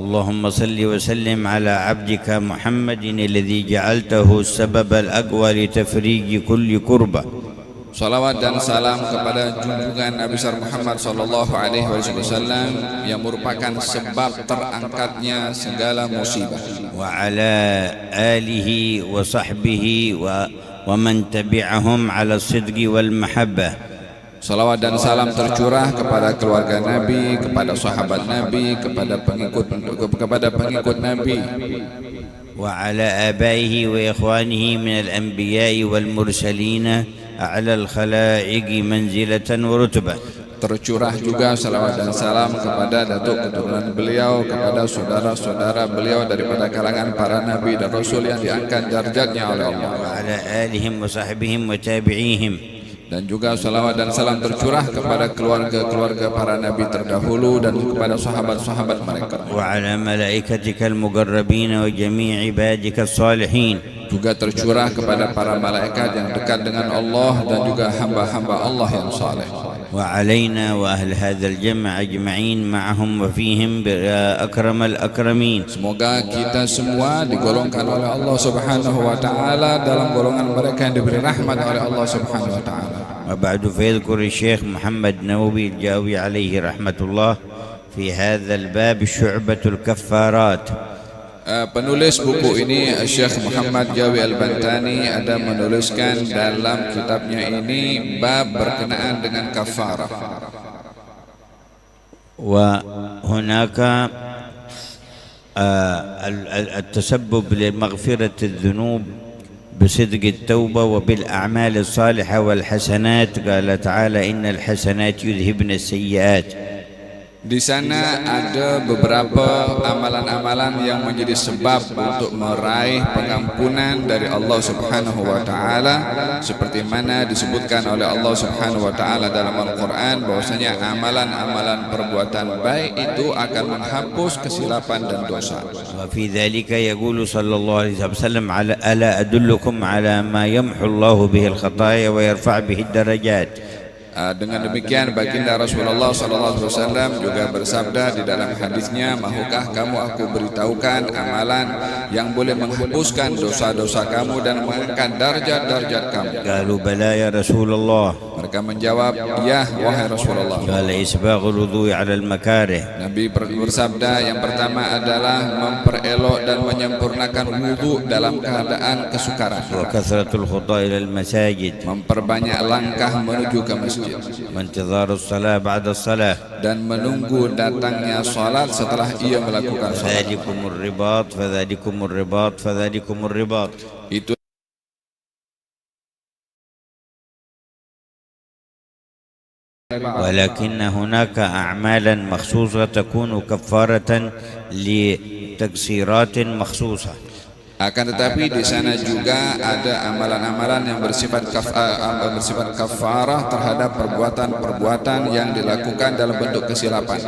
اللهم صل وسلم على عبدك محمد الذي جعلته السبب الأقوى لتفريج كل كربة. Salawat dan salam kepada junjungan Nabi besar Muhammad sallallahu alaihi wasallam yang merupakan sebab terangkatnya segala musibah. Wa ala alihi wa sahbihi wa man tabi'ahum ala sidqi wal mahabbah. Salawat dan salam tercurah kepada keluarga Nabi, kepada sahabat Nabi, kepada pengikut Nabi. وعلى آبائه وإخوانه من الأنبياء والمرسلين أعلى الخلائق منزلة ورتبة. Tercurah juga salawat dan salam kepada datuk keturunan beliau, kepada saudara-saudara beliau daripada kalangan para nabi dan rasul yang diangkat darjatnya oleh Allah. وعلى آلهم وصحبهم وتابعيهم. Dan juga salawat dan salam tercurah kepada keluarga-keluarga para nabi terdahulu dan kepada sahabat-sahabat mereka. وعلى ملائكتك المقربين وجميع عبادك الصالحين. Juga tercurah kepada para malaikat yang dekat dengan Allah dan juga hamba-hamba Allah yang saleh. وعلينا وأهل هذا الجمع أجمعين معهم وفيهم بأكرم الأكرمين. Semoga kita semua digolongkan oleh Allah Subhanahu wa taala dalam golongan mereka yang diberi rahmat oleh Allah Subhanahu wa taala. وبعد فيذكر الشيخ محمد نووي الجاوي عليه رحمة الله في هذا الباب شعبة الكفارات. Penulis buku ini Syekh Muhammad Jawi Al-Bantani ada menuliskan dalam kitabnya ini bab berkenaan dengan kafarah. وهناك التسبب لمغفرة الذنوب بصدق التوبة وبالأعمال الصالحة والحسنات. قال تعالى إن الحسنات يذهبن السيئات. Di sana ada beberapa amalan-amalan yang menjadi sebab untuk meraih pengampunan dari Allah Subhanahu wa taala, seperti mana disebutkan oleh Allah Subhanahu wa taala dalam Al-Qur'an bahwasanya amalan-amalan perbuatan baik itu akan menghapus kesilapan dan dosa. Wa fi dzalika yaqulu sallallahu alaihi wasallam ala adullukum ala ma yamhu Allahu bihi al-khataaya wa yarfa' bihi ad-darajat. Dengan demikian baginda Rasulullah SAW juga bersabda di dalam hadisnya, mahukah kamu aku beritahukan amalan yang boleh menghapuskan dosa-dosa kamu dan mengangkat darjat-darjat kamu? Qalu bala ya Rasulullah. Mereka menjawab, ya wahai Rasulullah. Qala isbaghul wudhu'i 'ala al-makarih. Nabi bersabda, yang pertama adalah memperelok dan menyempurnakan wudu dalam keadaan kesukaran. Wa kathratul khutha ila al-masajid. Memperbanyak langkah menuju ke masjid. Intizarus salat ba'da salah. Dan menunggu datangnya salat setelah ia melakukan salat. Fadzalikumur ribat, fadzalikumur ribat, fadzalikumur ribat. Itu ولكن هناك أعمالا مخصوصة تكون كفارة لتقصيرات مخصوصة. Akan tetapi di sana juga ada amalan-amalan yang bersifat kafarah terhadap perbuatan-perbuatan yang dilakukan dalam bentuk kesilapan.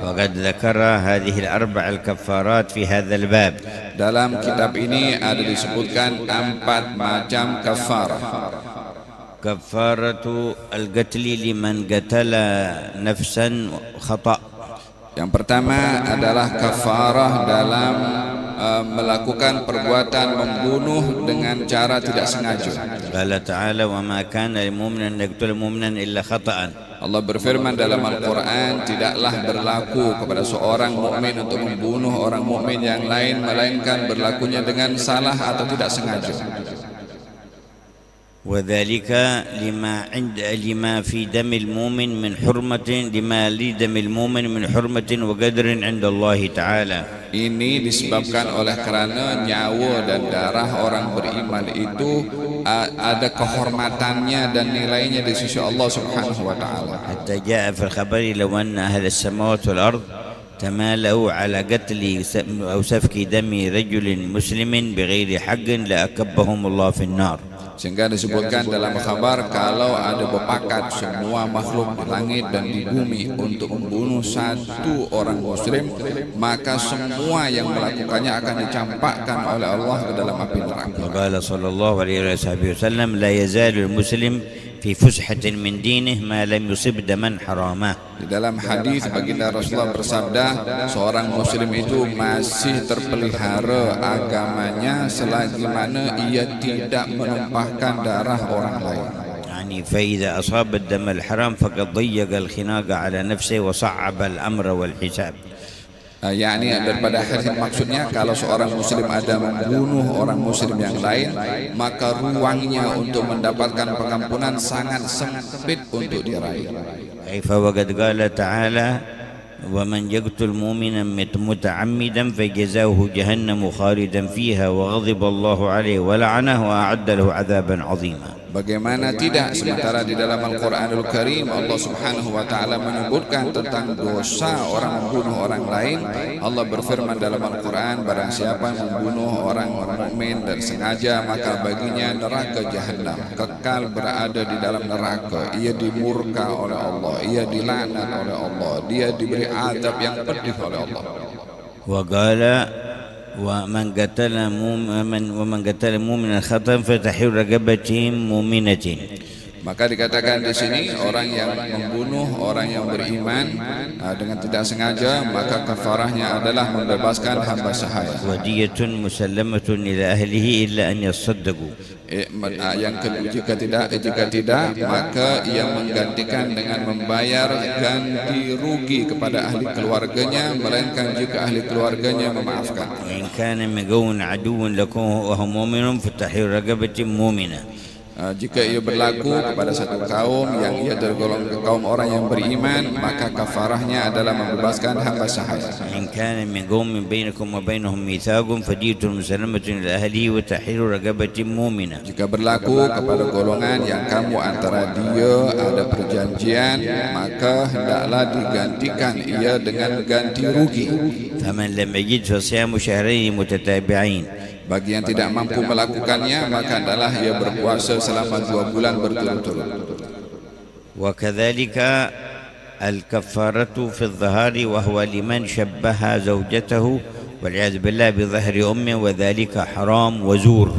وقد ذكر هذه الأربع الكفارات في هذا الباب. Dalam kitab ini ada disebutkan 4 macam kafarah. كفارة القتل لمن قتل نفسا خطأ. Yang pertama adalah kafarah dalam melakukan perbuatan membunuh dengan cara tidak sengaja. قال تعالى وما كان للمؤمن أن يقتل مؤمنا إلا خطأ. Allah berfirman dalam Al-Quran, tidaklah berlaku kepada seorang mukmin untuk membunuh orang mukmin yang lain melainkan berlakunya dengan salah atau tidak sengaja. وذلك لما في دم المؤمن من حرمة لما لدم المؤمن من حرمة وقدر عند الله تعالى. Ini disebabkan oleh karena nyawa dan darah orang beriman itu ada kehormatannya dan nilainya di sisi Allah Subhanahu wa taala. حتى جاء في الخبر لو أن أهل السماوات والأرض تمالوا على قتل أو سفك دم رجل مسلم بغير حق لأكبهم الله في النار. Sehingga disebutkan dalam khabar kalau ada berpakat semua makhluk di langit dan di bumi untuk membunuh satu orang muslim, maka semua yang melakukannya akan dicampakkan oleh Allah ke dalam api neraka. Qala sallallahu alaihi wasallam la yazalul muslim fi fushatin min dinih ma lam yusib daman haramah. Di dalam hadis baginda Rasulullah bersabda, seorang muslim itu masih terpelihara agamanya selagi mana ia tidak menumpahkan darah orang lain. يعني فإذا أصاب الدم الحرام فقد ضيق الخناق على نفسه وصعب الأمر والحساب. yakni daripada hadis maksudnya kalau seorang muslim ada membunuh orang muslim yang lain, maka ruangnya untuk mendapatkan pengampunan sangat sempit untuk diraih. فوقد قال تعالى ومن يقتل مؤمنا متعمدا فجزاؤه جهنم خالدا فيها وغضب الله عليه ولعنه وأعد له عذابا عظيما. Bagaimana tidak, sementara di dalam Al-Quranul Karim Allah Subhanahu wa Ta'ala menyebutkan tentang dosa orang membunuh orang lain. Allah berfirman dalam Al-Quran, barang siapa membunuh orang mukmin dan sengaja, maka baginya neraka jahanam, kekal berada di dalam neraka. Ia dimurka oleh Allah, ia dilaknat oleh Allah, dia diberi azab yang pedih oleh Allah. وقال ومن قتل مؤمنا خطأ فتحرير رقبة مؤمنة. Maka dikatakan di sini orang yang membunuh orang yang beriman dengan tidak sengaja, maka kafarahnya adalah membebaskan hamba sahaya. ودية مسلمة إلى أهله إلا أن يصدقوا. Yang kedua, jika tidak maka ia menggantikan dengan membayar ganti rugi kepada ahli keluarganya, melainkan jika ahli keluarganya memaafkan. وإن كان من قوم عدو لكم وهو مؤمن فتحرير رقبة مؤمنة. Jika ia berlaku kepada satu kaum yang ia tergolong ke kaum orang yang beriman, maka kafarahnya adalah membebaskan hamba sahaya. إن كان من قوم بينكم وبينهم ميثاق فدية مسلمة إلى أهله وتحرير رقبة مؤمنة. Jika berlaku kepada golongan yang kamu antara dia ada perjanjian, maka hendaklah digantikan ia dengan ganti rugi. فمن لم يجد فصيام شهرين متتابعين. Bagi yang tidak mampu melakukannya, maka adalah ia berpuasa selama 2 bulan berturut-turut. وكذلك الكفارة في الظهار وهو لمن شبه زوجته والعياذ بالله بظهر أمه وذلك حرام وزور.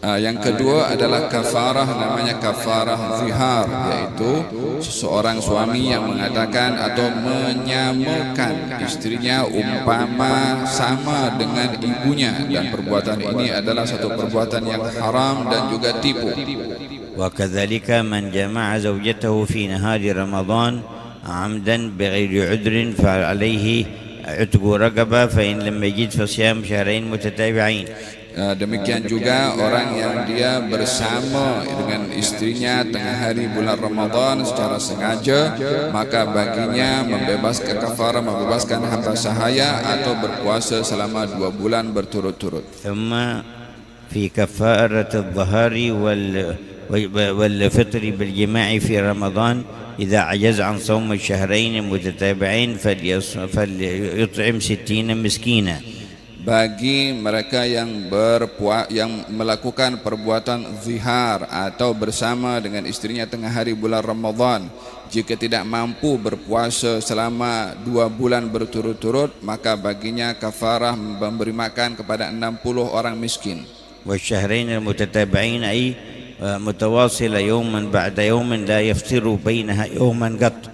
Yang kedua adalah kafarah, namanya kafarah zihar, yaitu seseorang suami yang mengatakan atau menyamakan istrinya umpama sama dengan ibunya, dan perbuatan ini adalah satu perbuatan yang haram dan juga tipu. وكذلك من جمع زوجته في نهار رمضان عمدا بغير عذر فعليه عتق رقبة فإن لم يجد فصيام شهرين متتابعين. Demikian juga orang yang dia bersama dengan istrinya tengah hari bulan Ramadan secara sengaja, maka baginya membebaskan hamba sahaya atau berpuasa selama 2 bulan berturut-turut. ثم في كفارة الظهار والفطر بالجماع في رمضان إذا عجز عن صوم الشهرين المتتابعين فليطعم 60 مسكينا. Bagi mereka yang melakukan perbuatan zihar atau bersama dengan istrinya tengah hari bulan Ramadan, jika tidak mampu berpuasa selama 2 bulan berturut-turut, maka baginya kafarah memberi makan kepada 60 orang miskin. والشهرين المتتابعين أي متواصلة يوما بعد يوم لا يفطر بينها يوما قط.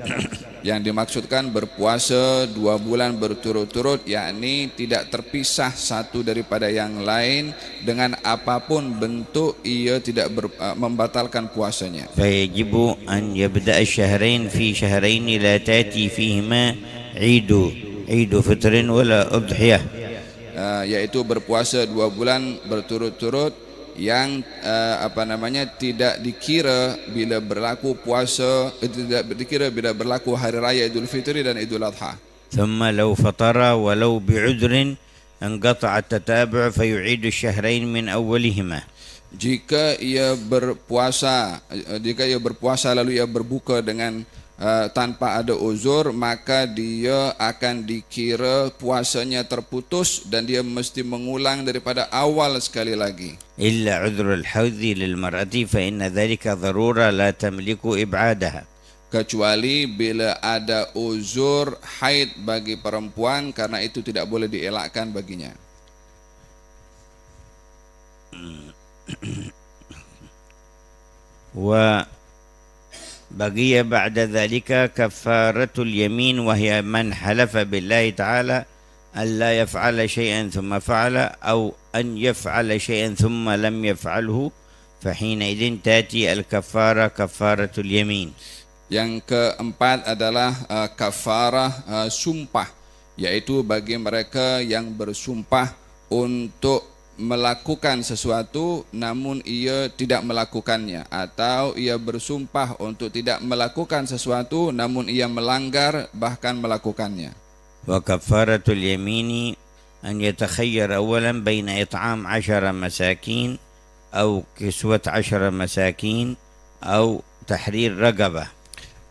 Yang dimaksudkan berpuasa 2 bulan berturut-turut, yakni tidak terpisah satu daripada yang lain dengan apapun bentuk, ia tidak membatalkan puasanya. فيجب أن يبدأ الشهرين في شهرين لا تأتي فيهما عيد فطر ولا أضحية. Yaitu berpuasa 2 bulan berturut-turut yang tidak dikira bila berlaku puasa, tidak dikira bila berlaku hari raya Idul Fitri dan Idul Adha. ثم لو فطر ولو بعذر انقطع التتابع فيعيد الشهرين من أولهما. Jika ia berpuasa lalu ia berbuka dengan tanpa ada uzur, maka dia akan dikira puasanya terputus dan dia mesti mengulang daripada awal sekali lagi. إلا عذر الحوض للمرأة فإن ذلك ضرورة لا تملك إبعادها. Kecuali bila ada uzur haid bagi perempuan, karena itu tidak boleh dielakkan baginya. وبقي بعد ذلك كفارة اليمين، وهي من حلف بالله تعالى ألا يفعل شيئا ثم فعل، أو أن يفعل شيئا ثم لم يفعله، فحينئذ تأتي الكفارة كفارة اليمين. Yang keempat adalah kafarah sumpah, yaitu bagi mereka yang bersumpah untuk melakukan sesuatu namun ia tidak melakukannya, atau ia bersumpah untuk tidak melakukan sesuatu namun ia melanggar bahkan melakukannya. وكفارة اليمين أن يتخير أولا بين إطعام 10 مساكين أو كسوة 10 مساكين أو تحرير رقبة.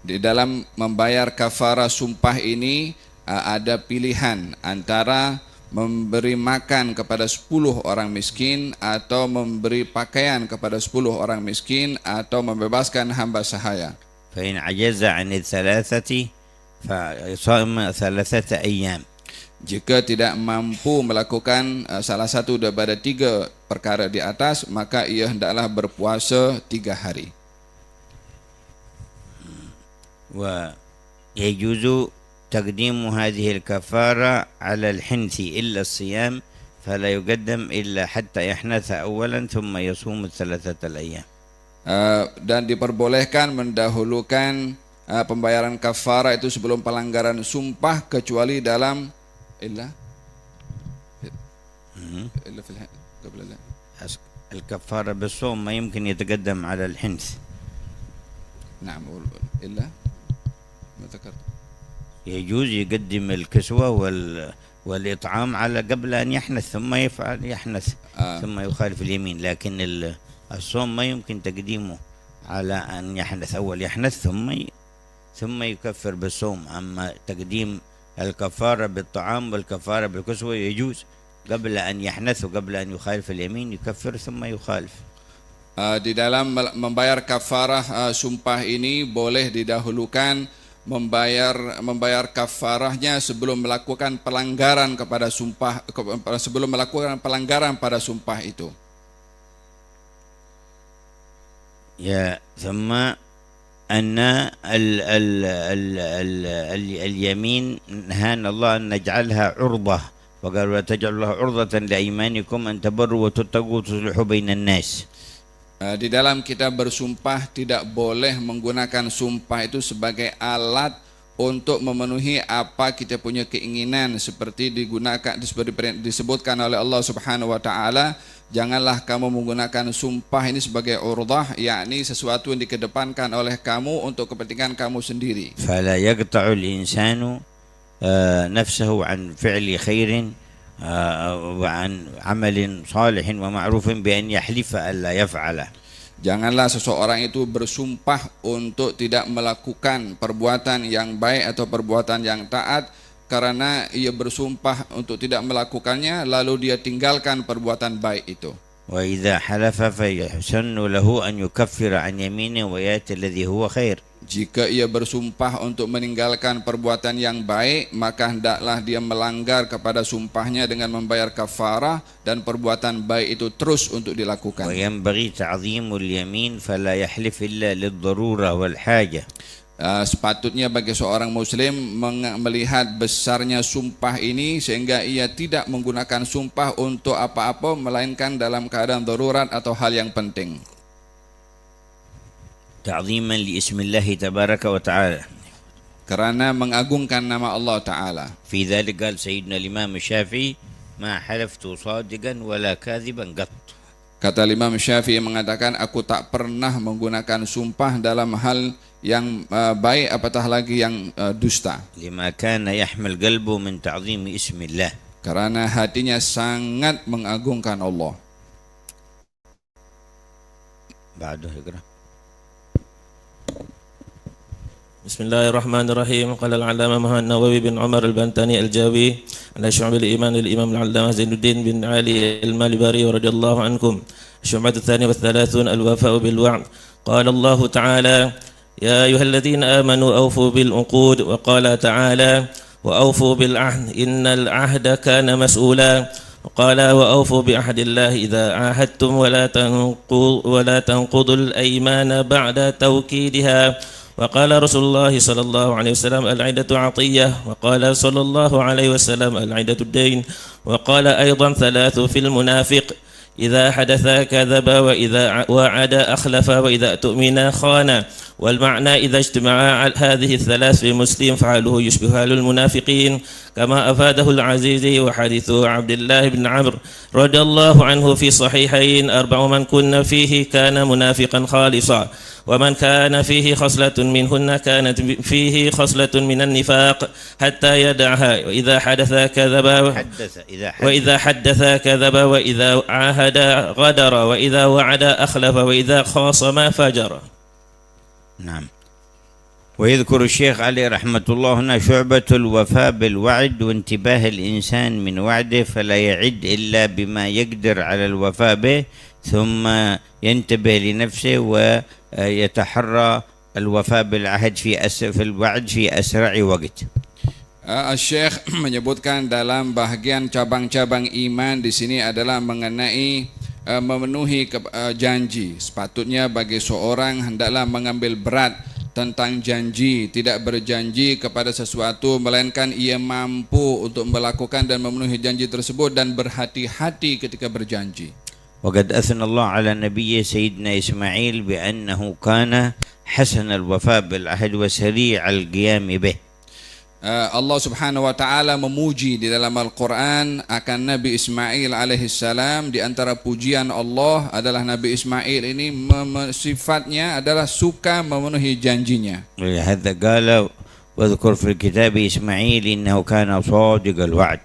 Di dalam membayar kafarah sumpah ini ada pilihan antara memberi makan kepada 10 orang miskin, atau memberi pakaian kepada 10 orang miskin, atau membebaskan hamba sahaya. فإن عجز عن الثلاثة فصام 3 أيام. Jika tidak mampu melakukan salah satu daripada 3 perkara di atas, maka ia hendaklah berpuasa 3 hari. ويجوز تقديم هذه الكفارة على الحنث إلا الصيام، فلا يقدم إلا حتى يحنث أولا ثم يصوم 3 أيام. Dan diperbolehkan mendahulukan pembayaran kafarah itu sebelum pelanggaran sumpah, kecuali dalam الكفارة بالصوم ما يمكن يتقدم على الحنث. نعم إلا ما ذكرت. يجوز يقدم الكسوة والإطعام على قبل أن يحنث، ثم يحنث ثم يخالف اليمين، لكن الصوم ما يمكن تقديمه على أن يحنث، أول يحنث ثم يكفر بالصوم. أما تقديم الكفارة بالطعام والكفارة بالكسوة يجوز قبل أن يحنث وقبل أن يخالف اليمين، يكفر ثم يخالف. Di dalam membayar kafarah sumpah ini boleh didahulukan membayar kafarahnya sebelum melakukan pelanggaran kepada sumpah, sebelum melakukan pelanggaran pada sumpah itu. Ya, ثم أن اليمين نهانا الله أن نجعلها عرضة، وقال ولا تجعلوا الله عرضة لأيمانكم أن تبروا وتتقوا وتصلحوا بين الناس. Di dalam kita bersumpah tidak boleh menggunakan sumpah itu sebagai alat untuk memenuhi apa kita punya keinginan, seperti disebutkan oleh Allah Subhanahu wa taala, janganlah kamu menggunakan sumpah ini sebagai urdah, yakni sesuatu yang dikedepankan oleh kamu untuk kepentingan kamu sendiri. فلا يقطع الإنسان نفسه عن فعل خير وعن عمل صالح ومعروف بأن يحلف ألا يفعله. Janganlah seseorang itu bersumpah untuk tidak melakukan perbuatan yang baik atau perbuatan yang taat karena ia bersumpah untuk tidak melakukannya lalu dia tinggalkan perbuatan baik itu. وإذا حلف فيحسن له أن يكفر عن يمينه ويأتي الذي هو خير. Jika ia bersumpah untuk meninggalkan perbuatan yang baik, maka hendaklah dia melanggar kepada sumpahnya dengan membayar kafarah dan perbuatan baik itu terus untuk dilakukan. وينبغي تعظيم اليمين فلا يحلف إلا للضرورة والحاجة. Sepatutnya bagi seorang muslim melihat besarnya sumpah ini sehingga ia tidak menggunakan sumpah untuk apa-apa melainkan dalam keadaan darurat atau hal yang penting. تعظيما لاسم الله تبارك وتعالى. Karena mengagungkan nama Allah Ta'ala. في ذلك قال سيدنا الإمام الشافعي ما حلفت صادقا ولا كاذبا قط. Kata Imam Syafi'i mengatakan, aku tak pernah menggunakan sumpah dalam hal yang baik apatah lagi yang dusta. لما كان يحمل قلبه من تعظيم اسم الله. Karena hatinya sangat mengagungkan Allah. بعده يقرأ. بسم الله الرحمن الرحيم. قال العلامة محمد النووي بن عمر البنتاني الجاوي على شعب الإيمان للإمام العلامة زين الدين بن علي المالباري رضي الله عنكم. الشعبة 32 الوفاء بالوعد. قال الله تعالى: يا أيها الذين آمنوا أوفوا بالعقود. وقال تعالى: وأوفوا بالعهد إن العهد كان مسؤولا. وقال: وأوفوا بعهد الله إذا عاهدتم ولا تنقضوا الأيمان بعد توكيدها. وقال رسول الله صلى الله عليه وسلم: العدة عطية. وقال صلى الله عليه وسلم: العدة الدين. وقال أيضا: ثلاث في المنافق: إذا حدث كذب، وإذا وعد أخلف، وإذا اؤتمن خان. والمعنى: إذا اجتمع هذه الثلاث في مسلم فعله يشبه حال المنافقين، كما أفاده العزيزي وحديث عبد الله بن عمرو رضي الله عنه في صحيحين: 4 من كن فيه كان منافقا خالصا، ومن كان فيه خصلة منهن كانت فيه خصلة من النفاق حتى يدعها. وإذا حدث كذب، وإذا عاهد غدر، وإذا وعد أخلف، وإذا خاصم فجر. نعم. ويذكر الشيخ علي رحمة الله هنا شعبة الوفاء بالوعد وانتباه الإنسان من وعده، فلا يعد إلا بما يقدر على الوفاء به، ثم ينتبه لنفسه ويتحرى الوفاء بالعهد في الوعد في أسرع وقت. Syekh menyebutkan dalam bahagian cabang-cabang iman di sini adalah mengenai memenuhi janji. Sepatutnya bagi seorang hendaklah mengambil berat tentang janji, tidak berjanji kepada sesuatu melainkan ia mampu untuk melakukan dan memenuhi janji tersebut, dan berhati-hati ketika berjanji. وقد أثنى الله على نبيه سيدنا إسماعيل بأنه كان حسن الوفاء بالعهد وسريع القيام به. Allah Subhanahu wa taala memuji di dalam Al-Qur'an akan Nabi Ismail alaihissalam. Di antara pujian Allah adalah Nabi Ismail ini sifatnya adalah suka memenuhi janjinya. هذا قال واذكر في الكتاب إسماعيل إنه كان صادق الوعد.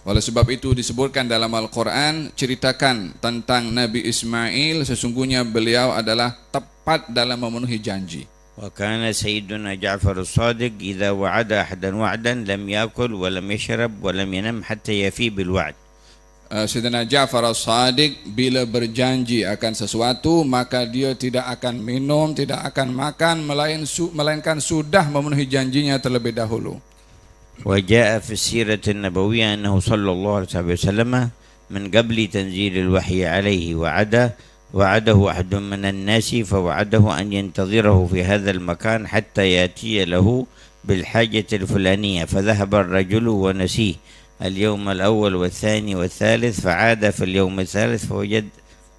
Oleh sebab itu disebutkan dalam Al-Qur'an, ceritakan tentang Nabi Ismail, sesungguhnya beliau adalah tepat dalam memenuhi janji. وكان سيدنا جعفر الصادق إذا وعد أحدا وعدا لم يأكل ولم يشرب ولم ينم حتى يفي بالوعد. Sayyidina Ja'far as-Sadiq bila berjanji akan sesuatu maka dia tidak akan minum, tidak akan makan melainkan sudah memenuhi janjinya terlebih dahulu. وجاء في السيرة النبوية أنه صلى الله عليه وسلم من قبل تنزيل الوحي عليه وعده أحد من الناس فوعده أن ينتظره في هذا المكان حتى يأتي له بالحاجة الفلانية، فذهب الرجل ونسيه اليوم الأول والثاني والثالث، فعاد في اليوم الثالث فوجد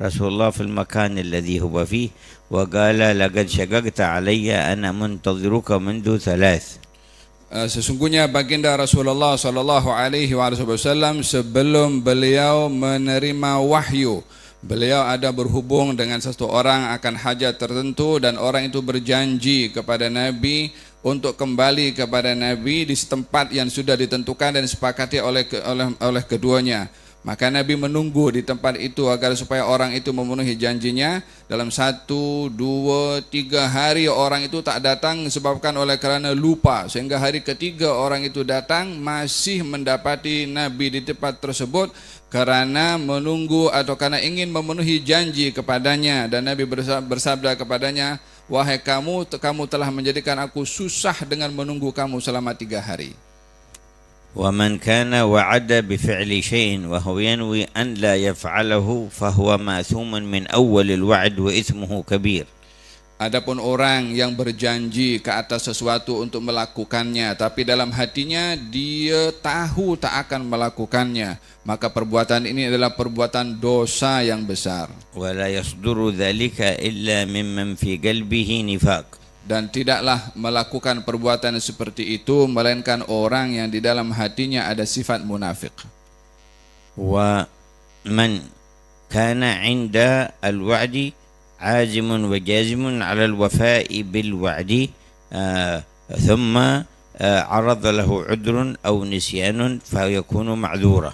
رسول الله في المكان الذي هو فيه وقال: لقد شققت علي أنا منتظرك منذ 3. Sesungguhnya baginda Rasulullah sallallahu alaihi wasallam sebelum beliau menerima wahyu, beliau ada berhubung dengan satu orang akan hajat tertentu, dan orang itu berjanji kepada Nabi untuk kembali kepada Nabi di tempat yang sudah ditentukan dan disepakati oleh keduanya. Maka Nabi menunggu di tempat itu agar supaya orang itu memenuhi janjinya. Dalam 1, 2, 3 hari orang itu tak datang disebabkan oleh kerana lupa, sehingga hari ketiga orang itu datang masih mendapati Nabi di tempat tersebut karena menunggu atau karena ingin memenuhi janji kepadanya. Dan Nabi bersabda kepadanya: wahai kamu telah menjadikan aku susah dengan menunggu kamu selama 3 hari. ومن كان وعد بفعل شيء وهو ينوي أن لا يفعله فهو ماثوم من أول الوعد وإثمه كبير. Adapun orang yang berjanji ke atas sesuatu untuk melakukannya, tapi dalam hatinya dia tahu tak akan melakukannya, maka perbuatan ini adalah perbuatan dosa yang besar. ولا يصدر ذلك إلا ممن في قلبه نفاق. Dan tidaklah melakukan perbuatan seperti itu melainkan orang yang di dalam hatinya ada sifat munafik. ومن كان عند الوعد عازم وجازم على الوفاء بالوعد ثم عرض له عذر أو نسيان فيكون معذورا.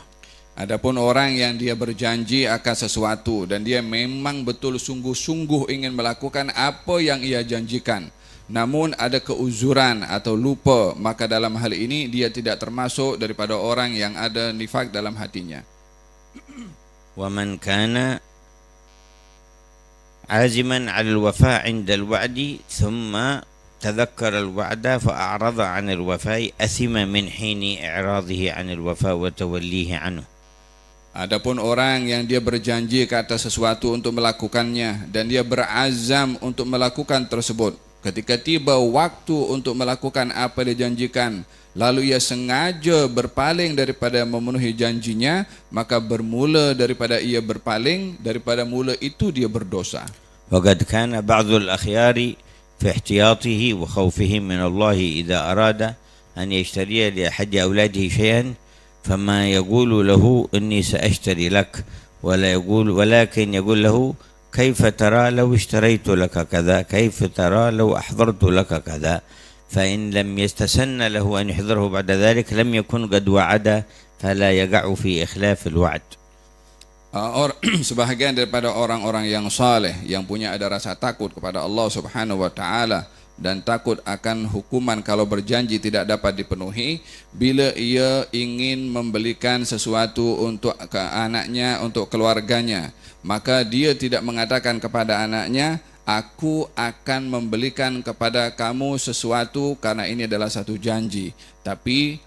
Adapun orang yang dia berjanji akan sesuatu dan dia memang betul sungguh-sungguh ingin melakukan apa yang ia janjikan, namun ada keuzuran atau lupa, maka dalam hal ini dia tidak termasuk daripada orang yang ada nifak dalam hatinya. ومن كان عازما على الوفاء عند الوعد ثم تذكر الوعد فأعرض عن الوفاء أثم من حين إعراضه عن الوفاء وتوليه عنه. Adapun orang yang dia berjanji ke atas sesuatu untuk melakukannya dan dia berazam untuk melakukan tersebut, ketika tiba waktu untuk melakukan apa dia janjikan, lalu ia sengaja berpaling daripada memenuhi janjinya, maka bermula daripada ia berpaling, daripada mula itu dia berdosa. وقد كان بعض الأخيار في احتياطه وخوفه من الله إذا أراد أن يشتري لأحد أولاده شيئا فما يقول له إني سأشتري لك ولكن يقول له كيف ترى لو اشتريت لك كذا، كيف ترى لو أحضرت لك كذا، فإن لم يستسن له أن يحضره بعد ذلك لم يكن قد وعد فلا يقع في إخلاف الوعد. Sebahagian daripada orang-orang yang saleh yang punya ada rasa takut kepada Allah Subhanahu wa taala dan takut akan hukuman kalau berjanji tidak dapat dipenuhi, bila ia ingin membelikan sesuatu untuk ke anaknya, untuk keluarganya, maka dia tidak mengatakan kepada anaknya, aku akan membelikan kepada kamu sesuatu karena ini adalah satu janji. Tapi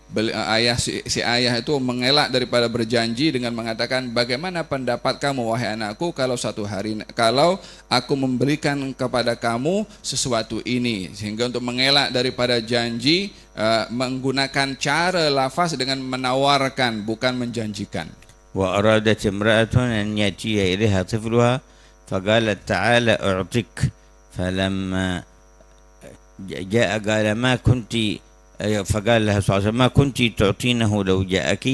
si ayah itu mengelak daripada berjanji dengan mengatakan, bagaimana pendapat kamu wahai anakku kalau kalau aku memberikan kepada kamu sesuatu ini, sehingga untuk mengelak daripada janji menggunakan cara lafaz dengan menawarkan, bukan menjanjikan. Wa aradat imra'atun an yatiya ilaiha tifluha فقالت تعالى أعطيك فلما جاء قال ما كنت فقال لها صلى الله عليه وسلم ما كنت تعطينه لو جاءك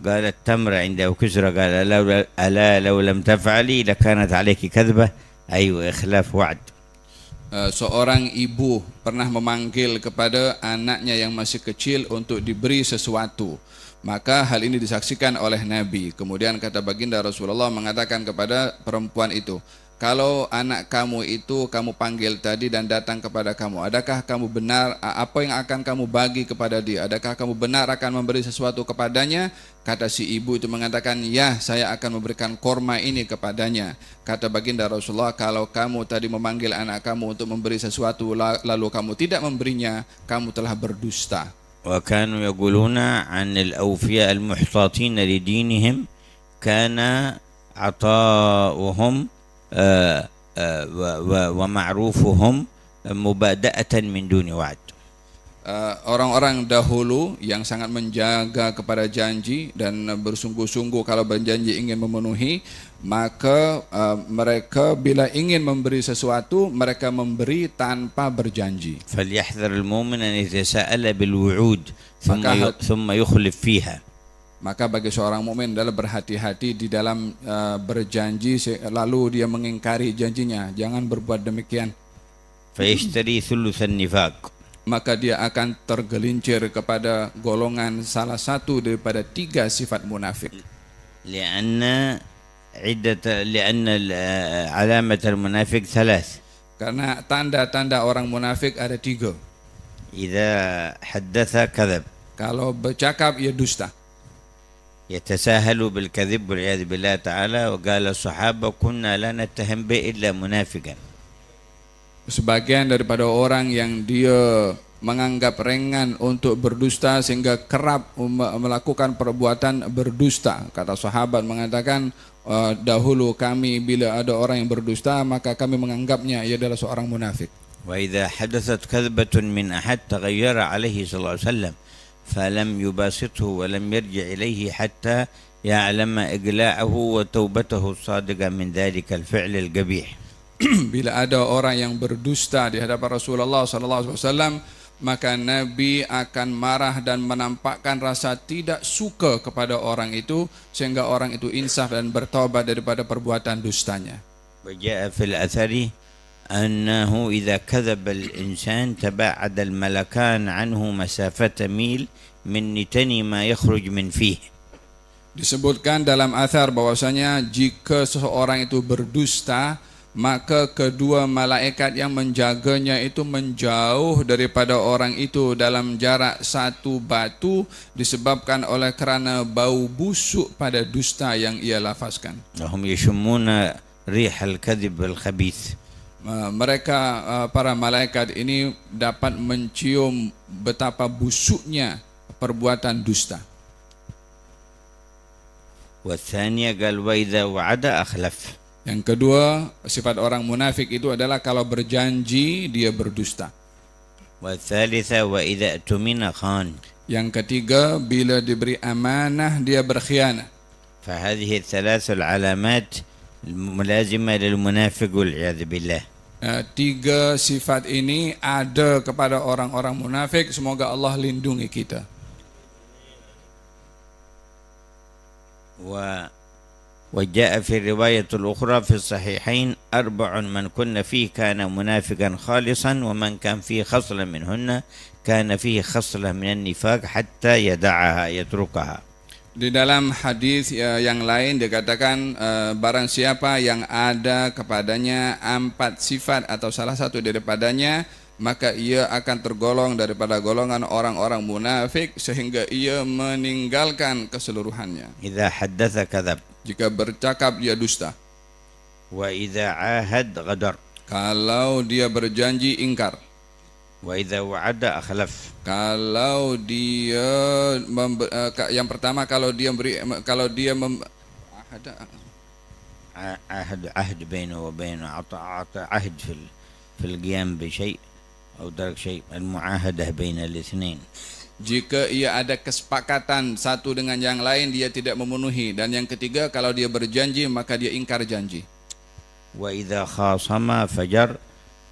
قالت تمر عنده كسرى قال ألا لو لم تفعلي لكانت عليك كذبة أي إخلاف وعد. Seorang ibu pernah memanggil kepada anaknya yang masih kecil untuk diberi sesuatu, maka hal ini disaksikan oleh Nabi. Kemudian kata baginda Rasulullah mengatakan kepada perempuan itu, kalau anak kamu itu kamu panggil tadi dan datang kepada kamu, adakah kamu benar, apa yang akan kamu bagi kepada dia? Adakah kamu benar akan memberi sesuatu kepadanya? Kata si ibu itu mengatakan, ya, saya akan memberikan korma ini kepadanya. Kata baginda Rasulullah, kalau kamu tadi memanggil anak kamu untuk memberi sesuatu lalu kamu tidak memberinya, kamu telah berdusta. وكانوا يقولون عن الأوفياء المحتاطين لدينهم كان عطاؤهم ومعروفهم مبادئة من دون وعد. Orang-orang dahulu yang sangat menjaga kepada janji dan bersungguh-sungguh kalau berjanji ingin memenuhi, maka mereka bila ingin memberi sesuatu mereka memberi tanpa berjanji. فليحذر المؤمن أن يتساءل بالوعود ثم يخلف فيها. Maka bagi seorang mukmin adalah berhati-hati di dalam berjanji lalu dia mengingkari janjinya, jangan berbuat demikian. فيشتري ثلث النفاق. Maka dia akan tergelincir kepada golongan salah satu daripada 3 sifat munafik. لأن علامة المنافق 3. Karena tanda-tanda orang munafik ada 3. إذا حدث كذب. Kalau bercakap ia dusta. يتساهل بالكذب والعياذ بالله تعالى وقال الصحابة كنا لا نتهم به إلا منافقا. Sebagian daripada orang yang dia menganggap ringan untuk berdusta sehingga kerap melakukan perbuatan berdusta. Kata sahabat mengatakan, dahulu kami bila ada orang yang berdusta maka kami menganggapnya ia adalah seorang munafik. وإذا حدثت كذبة من أحد تغير عليه صلى الله عليه وسلم فلم يباسطه ولم يرجع إليه حتى يعلم إقلاعه وتوبته الصادقة من ذلك الفعل القبيح. Bila ada orang yang berdusta di hadapan Rasulullah SAW, maka Nabi akan marah dan menampakkan rasa tidak suka kepada orang itu sehingga orang itu insaf dan bertaubat daripada perbuatan dustanya. وجاء في الأثر أنه إذا كذب الإنسان تباعد الملكان عنه مسافة ميل من نتن ما يخرج من فيه. Disebutkan dalam athar bahwasanya jika seseorang itu berdusta, maka kedua malaikat yang menjaganya itu menjauh daripada orang itu dalam jarak satu batu disebabkan oleh kerana bau busuk pada dusta yang ia lafazkan. هم يشمون ريح الكذب الخبيث. Mereka para malaikat ini dapat mencium betapa busuknya perbuatan dusta. والثانية قال وإذا وعد أخلف. Yang kedua, sifat orang munafik itu adalah kalau berjanji dia berdusta. والثالثة وإذا اؤتمن خان. Yang ketiga, bila diberi amanah dia berkhianat. فهذه الثلاث العلامات الملازمة للمنافق والعياذ بالله. Tiga sifat ini ada kepada orang-orang munafik. Semoga Allah lindungi kita. وجاء في الرواية الأخرى في الصحيحين 4 من كن فيه كان منافقا خالصا ومن كان فيه خصلة منهن كان فيه خصلة من النفاق حتى يدعها يتركها. Di dalam hadis yang lain dikatakan barang siapa yang ada kepadanya 4 sifat atau salah satu daripadanya, maka ia akan tergolong daripada golongan orang-orang munafik sehingga ia meninggalkan keseluruhannya. إذا حدث كذب. Jika bercakap dia dusta. وإذا عاهد غدر. Kalau dia berjanji ingkar. وإذا وعد أخلف. Kalau dia yang pertama kalau dia عهد بينه وبينه أعطى عهد في القيام بشيء أو ترك شيء. المعاهدة بين الاثنين. Jika ia ada kesepakatan satu dengan yang lain dia tidak memenuhi, dan yang ketiga kalau dia berjanji maka dia ingkar janji. وإذا خاصم فجر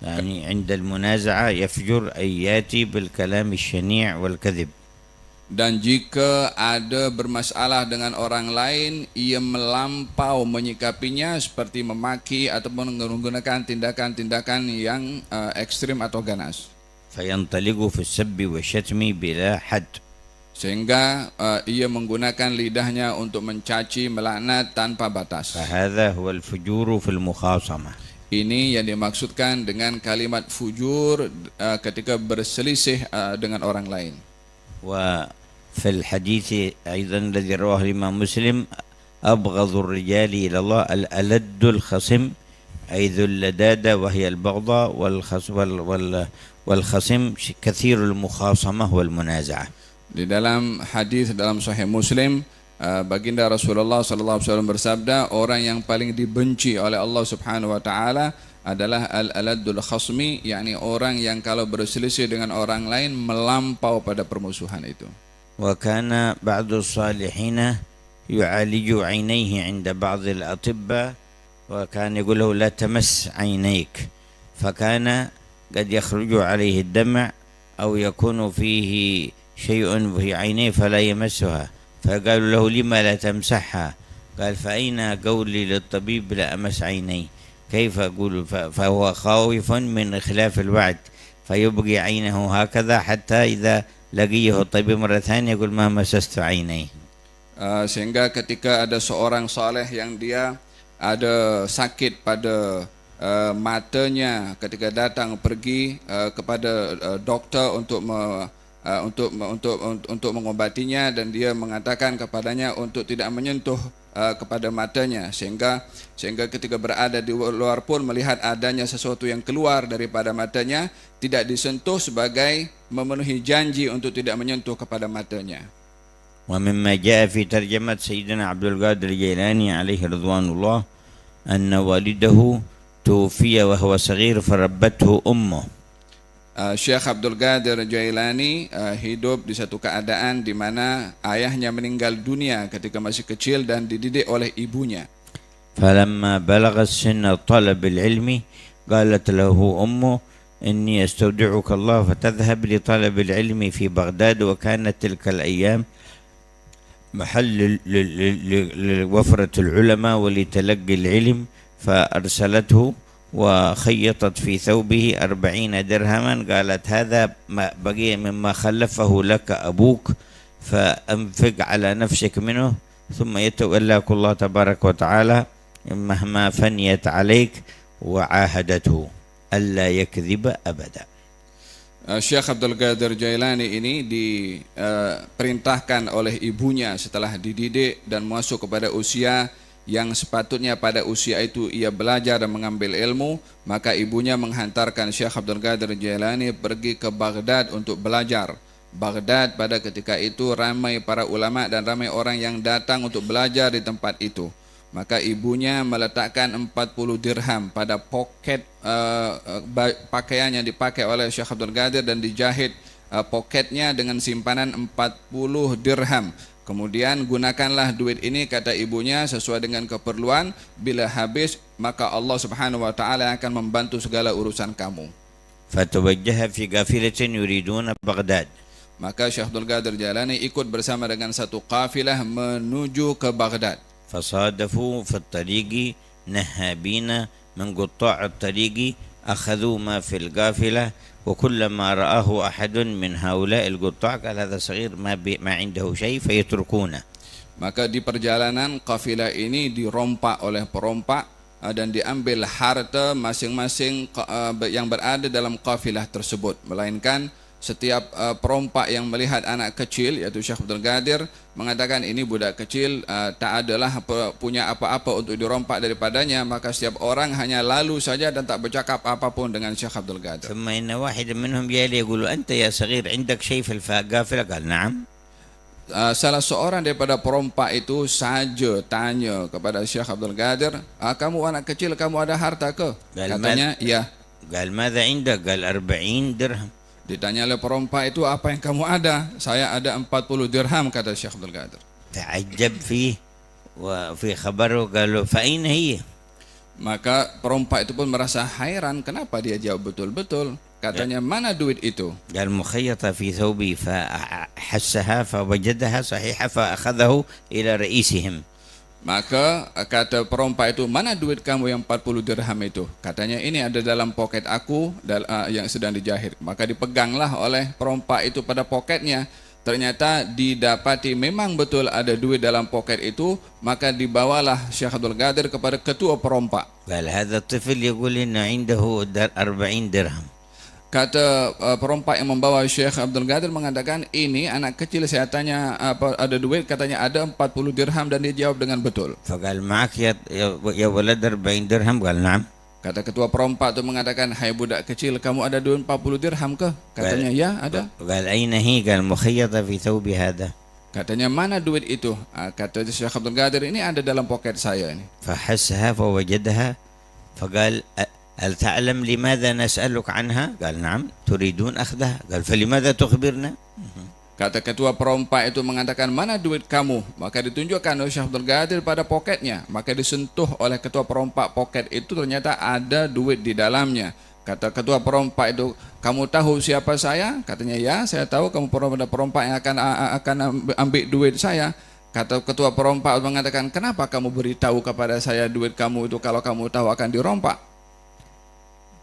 يعني عند المنازعة يفجر أي يأتي بالكلام الشنيع والكذب. Dan jika ada bermasalah dengan orang lain, ia melampau menyikapinya seperti memaki ataupun menggunakan tindakan-tindakan yang ekstrim atau ganas. فينطلق في السب والشتم بلا حد. Sehingga ia menggunakan lidahnya untuk mencaci, melaknat tanpa batas. فهذا هو الفجور في المخاصمة. Ini yang dimaksudkan dengan kalimat fujur ketika berselisih dengan orang lain. وفي الحديث أيضا الذي رواه الإمام مسلم أبغض الرجال إلى الله الألد الخصم أي ذو اللدادة وهي البغضاء والخصم كثير المخاصمة والمنازعة. Di dalam hadis dalam Sahih Muslim, baginda Rasulullah SAW bersabda, orang yang paling dibenci oleh Allah Subhanahu Wa Taala adalah al-aladul khasmi, yakni orang yang kalau berselisih dengan orang lain melampau pada permusuhan itu. وكان بعض الصالحين يعالج عينيه عند بعض الأطباء وكان يقول له لا تمس عينيك، فكان قد يخرج عليه الدمع أو يكون فيه شيء في عينيه فلا يمسها، فقالوا له لما لا تمسحها؟ قال فأين قولي للطبيب لا أمس عيني؟ كيف أقول؟ فهو خاوف من إخلاف الوعد فيبقي عينه هكذا حتى إذا لقيه الطبيب مرة ثانية يقول ما مسست عيني. Sehingga ketika ada seorang saleh yang dia ada sakit pada matanya, ketika datang pergi kepada dokter untuk mengobatinya, dan dia mengatakan kepadanya untuk tidak menyentuh kepada matanya, sehingga ketika berada di luar pun melihat adanya sesuatu yang keluar daripada matanya, tidak disentuh sebagai memenuhi janji untuk tidak menyentuh kepada matanya. ومما جاء في ترجمة سيدنا عبد القادر الجيلاني عليه رضوان الله أن والده توفي وهو صغير فربته أمه. Syekh Abdul Qadir Jailani hidup di satu keadaan di mana ayahnya meninggal dunia ketika masih kecil dan dididik oleh ibunya. فلما بلغ السن طلب العلم قالت له أمه إني أستودعك الله فتذهب لطلب العلم في بغداد، وكانت تلك الأيام محل لوفرة العلماء ولتلقي العلم، فأرسلته وخيطت في ثوبه 40 درهما، قالت هذا ما بقي مما خلفه لك أبوك فأنفق على نفسك منه ثم يتولاك الله تبارك وتعالى مهما فنيت عليك، وعاهدته ألا يكذب أبدا. Syekh Abdul Qadir Jailani ini diperintahkan oleh ibunya setelah dididik dan masuk kepada usia yang sepatutnya pada usia itu ia belajar dan mengambil ilmu, maka ibunya menghantarkan Syekh Abdul Qadir Jailani pergi ke Baghdad untuk belajar. Baghdad pada ketika itu ramai para ulama dan ramai orang yang datang untuk belajar di tempat itu. Maka ibunya meletakkan 40 dirham pada poket pakaian yang dipakai oleh Syekh Abdul Qadir dan dijahit poketnya dengan simpanan 40 dirham. Kemudian gunakanlah duit ini, kata ibunya, sesuai dengan keperluan. Bila habis maka Allah Subhanahu wa taala akan membantu segala urusan kamu. فتوجه في قافلة يريدون بغداد. Maka Syekh Abdul Qadir Jailani ikut bersama dengan satu kafilah menuju ke Baghdad. فصادفوا في الطريق نهابين من قطاع الطريق أخذوا ما في القافلة وكلما رآه أحد من هؤلاء القطاع قال هذا صغير ما عنده شيء فيتركونه. Maka di perjalanan kafilah ini dirompak oleh perompak dan diambil harta masing-masing yang berada dalam kafilah tersebut, melainkan setiap perompak yang melihat anak kecil, yaitu Syekh Abdul Qadir, mengatakan ini budak kecil, tak adalah punya apa-apa untuk dirompak daripadanya, maka setiap orang hanya lalu saja dan tak bercakap apapun dengan Syekh Abdul Qadir. ثم إن واحد منهم جاء يقول أنت يا صغير عندك شيء في القافلة؟ قال نعم. Salah seorang daripada perompak itu saja tanya kepada Syekh Abdul Qadir, kamu anak kecil, kamu ada harta ke? Katanya, ya. قال ماذا عندك؟ قال 40 درهم. Ditanya oleh perompak itu, apa yang kamu ada? Saya ada 40 dirham, kata Syekh Abdul Qadir. تعجب فيه وفي خبره قالوا فأين هي؟ Maka perompak itu pun merasa hairan, kenapa dia jawab betul-betul. Katanya, mana duit itu? قال مخيطة في ثوبي فحسها فوجدها صحيحة فأخذه إلى رئيسهم. Maka kata perompak itu, mana duit kamu yang 40 dirham itu? Katanya, ini ada dalam poket aku yang sedang dijahit. Maka dipeganglah oleh perompak itu pada poketnya. Ternyata didapati memang betul ada duit dalam poket itu. Maka dibawalah Syekh Abdul Qadir kepada ketua perompak. قال هذا الطفل يقول إن عنده 40 درهم. Kata perompak yang membawa Syekh Abdul Qadir mengatakan, ini anak kecil, saya tanya apa ada duit, katanya ada 40 dirham, dan dia jawab dengan betul. فقال معك يا ولد 40 درهم؟ قال نعم. Kata ketua perompak itu mengatakan, hai budak kecil, kamu ada duit 40 dirham ke? Katanya, ya ada. قال أين هي؟ قال مخيطة في ثوبي هذا. Katanya, mana duit itu? Kata Syekh Abdul Qadir, ini ada dalam poket saya ini. فحسها فوجدها فقال هل تعلم لماذا نسألك عنها؟ قال نعم. تريدون أخذها؟ قال فلماذا تخبرنا؟ Kata ketua perompak itu mengatakan, mana duit kamu? Maka ditunjukkan oleh Syekh Abdul Qadir pada poketnya. Maka disentuh oleh ketua perompak poket itu, ternyata ada duit di dalamnya. Kata ketua perompak itu, kamu tahu siapa saya? Katanya, ya, saya tahu kamu perompak yang akan ambil duit saya. Kata ketua perompak mengatakan, kenapa kamu beritahu kepada saya duit kamu itu kalau kamu tahu akan dirompak?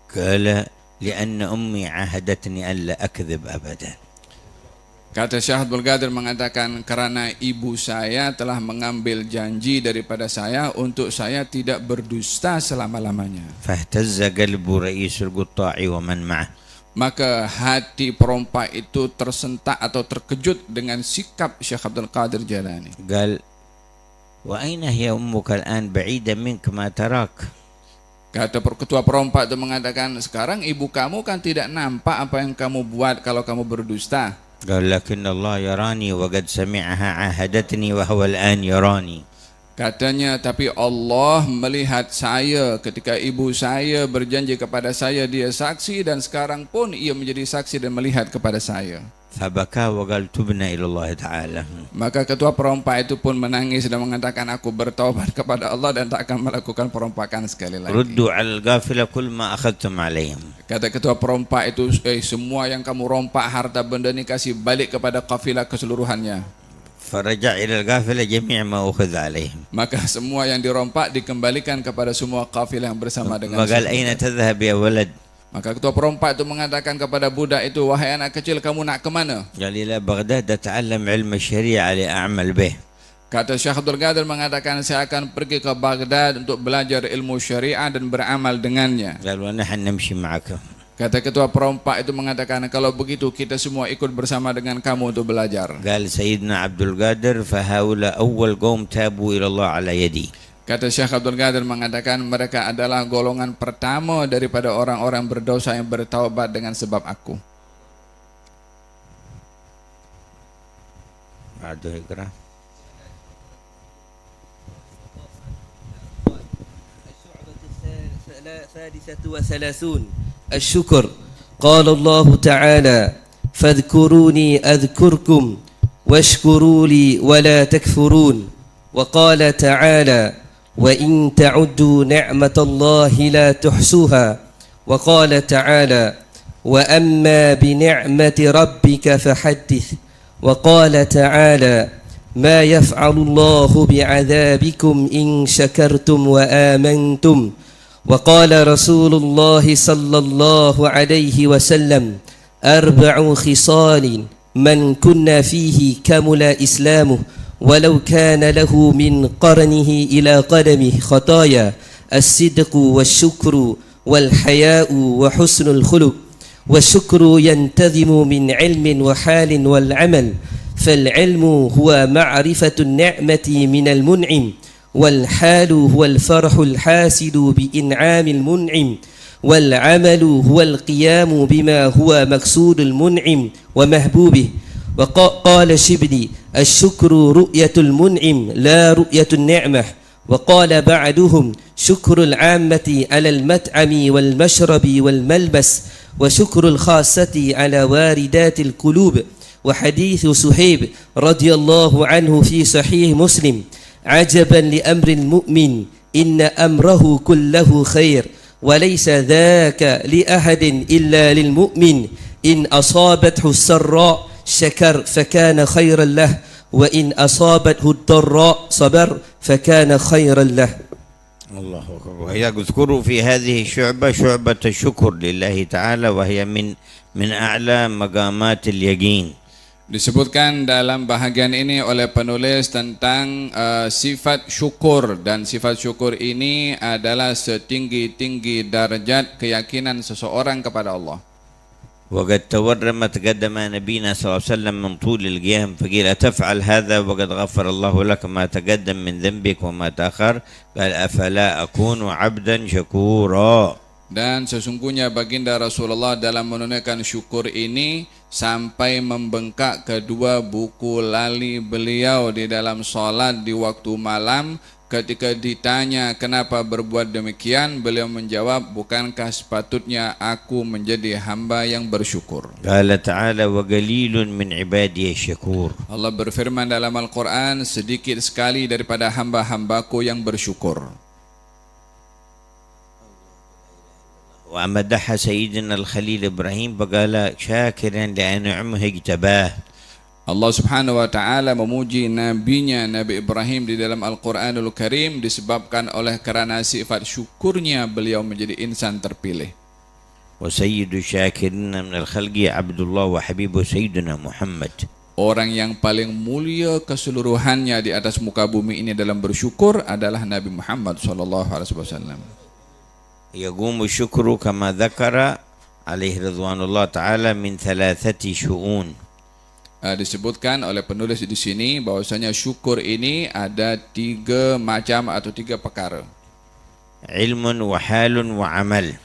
قال لأن أمي عاهدتني ألا أكذب أبدا. Kata Syekh Abdul Qadir mengatakan, karena ibu saya telah mengambil janji daripada saya untuk saya tidak berdusta selama-lamanya. فاهتز قلب رئيس القطاع ومن معه. Maka hati perompak itu tersentak atau terkejut dengan sikap Syekh Abdul Qadir Jailani. قال وأين هي أمك الآن بعيدا منك ما تراك. Kata ketua perompak itu mengatakan, sekarang ibu kamu kan tidak nampak apa yang kamu buat kalau kamu berdusta. قال لكن الله يراني وقد سمعها عاهدتني وهو الآن يراني. Katanya, tapi Allah melihat saya ketika ibu saya berjanji kepada saya, dia saksi, dan sekarang pun ia menjadi saksi dan melihat kepada saya. فبكى وقال تبنا إلى الله تعالى. Maka ketua perompak itu pun menangis dan mengatakan, aku bertaubat kepada Allah dan tak akan melakukan perompakan sekali lagi. ردوا على القافلة كل ما أخذتم عليهم. Kata ketua perompak itu, semua yang kamu rompak harta benda ini kasih balik kepada kafilah keseluruhannya. فرجع إلى القافلة جميع ما أخذ عليهم. Maka semua yang dirompak dikembalikan kepada semua kafilah yang bersama dengan. وقال أين تذهب يا ولد؟ Maka ketua perompak itu mengatakan kepada budak itu, wahai anak kecil, kamu nak ke mana? قال إلى بغداد أتعلم علم الشريعة لأعمل به. Kata Syekh Abdul Qadir mengatakan, saya akan pergi ke Baghdad untuk belajar ilmu syariah dan beramal dengannya. قال ونحن نمشي معك. Kata ketua perompak itu mengatakan, kalau begitu kita semua ikut bersama dengan kamu untuk belajar. قال سيدنا عبد القادر فهؤلاء أول قوم تابوا إلى الله على يدي. Kata Syekh Abdul Qadir mengatakan, mereka adalah golongan pertama daripada orang-orang berdosa yang bertaubat dengan sebab aku. بعده اقرأ. السادسة وثلاثون الشكر. قال الله تعالى: فاذكروني أذكركم واشكروا لي ولا تكفرون. وقال تعالى: وإن تعدوا نعمة الله لا تحصوها. وقال تعالى: وأما بنعمة ربك فحدث. وقال تعالى: ما يفعل الله بعذابكم إن شكرتم وآمنتم. وقال رسول الله صلى الله عليه وسلم: أربع خصال من كنا فيه كمل إسلامه ولو كان له من قرنه إلى قدمه خطايا: الصدق والشكر والحياء وحسن الخلق. والشكر ينتظم من علم وحال والعمل، فالعلم هو معرفة النعمة من المنعم، والحال هو الفرح الحاسد بإنعام المنعم، والعمل هو القيام بما هو مقصود المنعم ومحبوبه. وقال شبلي: الشكر رؤية المنعم لا رؤية النعمة. وقال بعدهم: شكر العامة على المطعم والمشرب والملبس، وشكر الخاصة على واردات القلوب. وحديث صهيب رضي الله عنه في صحيح مسلم: عجبا لأمر المؤمن إن أمره كله خير وليس ذاك لأحد إلا للمؤمن إن أصابته السراء شكر فكان خيرا له وإن أصابته الضراء صبر فكان خيرا له. الله أكبر. وهي اذكروا في هذه الشعبة شعبة الشكر لله تعالى، وهي من أعلى مقامات اليقين. Disebutkan dalam bahagian ini oleh penulis tentang sifat syukur, dan sifat syukur ini adalah setinggi-tinggi darjat keyakinan seseorang kepada Allah. وقد تورم تقدم نبينا صلى الله عليه وسلم من طول القيام فقيل أتفعل هذا وقد غفر الله لك ما تقدم من ذنبك وما تأخر قال أفلا أكون عبدا شكورا. Dan sesungguhnya baginda Rasulullah dalam menunaikan syukur ini sampai membengkak kedua buku lali beliau di dalam salat di waktu malam. Ketika ditanya kenapa berbuat demikian, beliau menjawab, bukankah sepatutnya aku menjadi hamba yang bersyukur. قال تعالى وقليل من عبادي الشكور. Allah berfirman dalam Al-Quran, sedikit sekali daripada hamba-hambaku yang bersyukur. ومدح سيدنا الخليل إبراهيم فقال شاكرا لأنعمه اجتباه. Allah Subhanahu wa taala memuji nabinya Nabi Ibrahim di dalam Al-Qur'anul Karim disebabkan oleh karena sifat syukurnya beliau menjadi insan terpilih. وسيد الشاكرين من الخلق عبد الله وحبيبه سيدنا محمد. Orang yang paling mulia keseluruhannya di atas muka bumi ini dalam bersyukur adalah Nabi Muhammad sallallahu alaihi wasallam. يقوم الشكر كما ذكر عليه رضوان الله تعالى من 3 شؤون. Disebutkan oleh penulis di sini bahwasanya syukur ini ada 3 macam atau 3 perkara. علم وحال وعمل.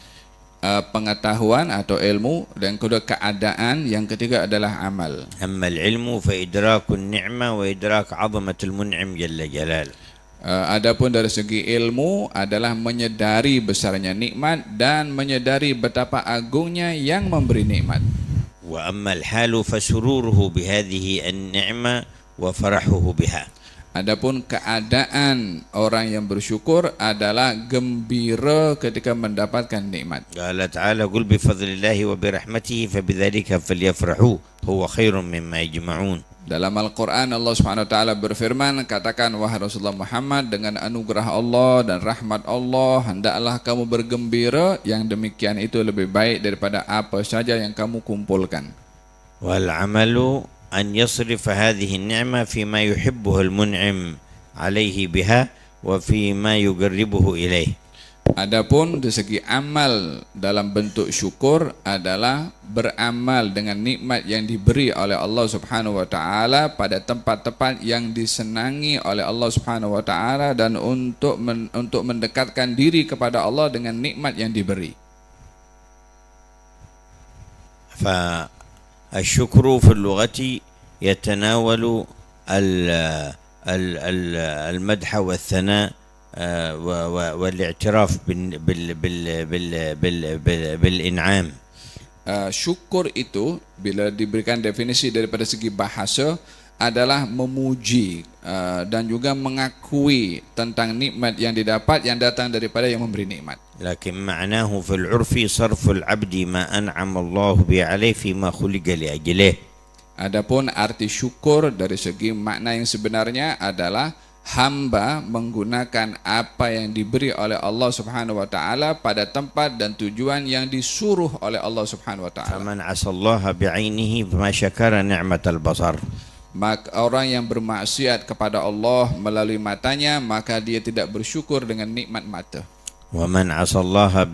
Pengetahuan atau ilmu, dan kedua keadaan, yang ketiga adalah amal. أما العلم فإدراك النعمة وإدراك عظمة المنعم جل جلاله. Adapun dari segi ilmu adalah menyedari besarnya nikmat dan menyedari betapa agungnya yang memberi nikmat. وأما الحال فسروره بهذه النعمة وفرحه بها. Adapun keadaan orang yang bersyukur adalah gembira ketika mendapatkan nikmat. قال تعالى قل بفضل الله وبرحمته فبذلك فليفرحوا هو خير مما يجمعون. Dalam Al-Quran Allah Subhanahu wa taala berfirman, katakan wahai Rasulullah Muhammad, dengan anugerah Allah dan rahmat Allah hendaklah kamu bergembira, yang demikian itu lebih baik daripada apa saja yang kamu kumpulkan. والعمل أن يصرف هذه النعمة فيما يحبه المنعم عليه بها وفيما يقربه إليه. Adapun dari segi amal dalam bentuk syukur adalah beramal dengan nikmat yang diberi oleh Allah Subhanahu wa taala pada tempat-tempat yang disenangi oleh Allah Subhanahu wa taala dan untuk mendekatkan diri kepada Allah dengan nikmat yang diberi. فالشكر في اللغة يتناول المدح والثناء والاعتراف بالإنعام. Syukur itu bila diberikan definisi daripada segi bahasa adalah memuji dan juga mengakui tentang nikmat yang didapat yang datang daripada yang memberi nikmat. لكن معناه في العرف صرف العبد ما أنعم الله به عليه فيما خلق لأجله. Adapun arti syukur dari segi makna yang sebenarnya adalah hamba menggunakan apa yang diberi oleh Allah Subhanahu wa taala pada tempat dan tujuan yang disuruh oleh Allah Subhanahu wa taala. فمن عصى الله بعينه فما شكر نعمة البصر. Maka orang yang bermaksiat kepada Allah melalui matanya, maka dia tidak bersyukur dengan nikmat mata. ومن عصى الله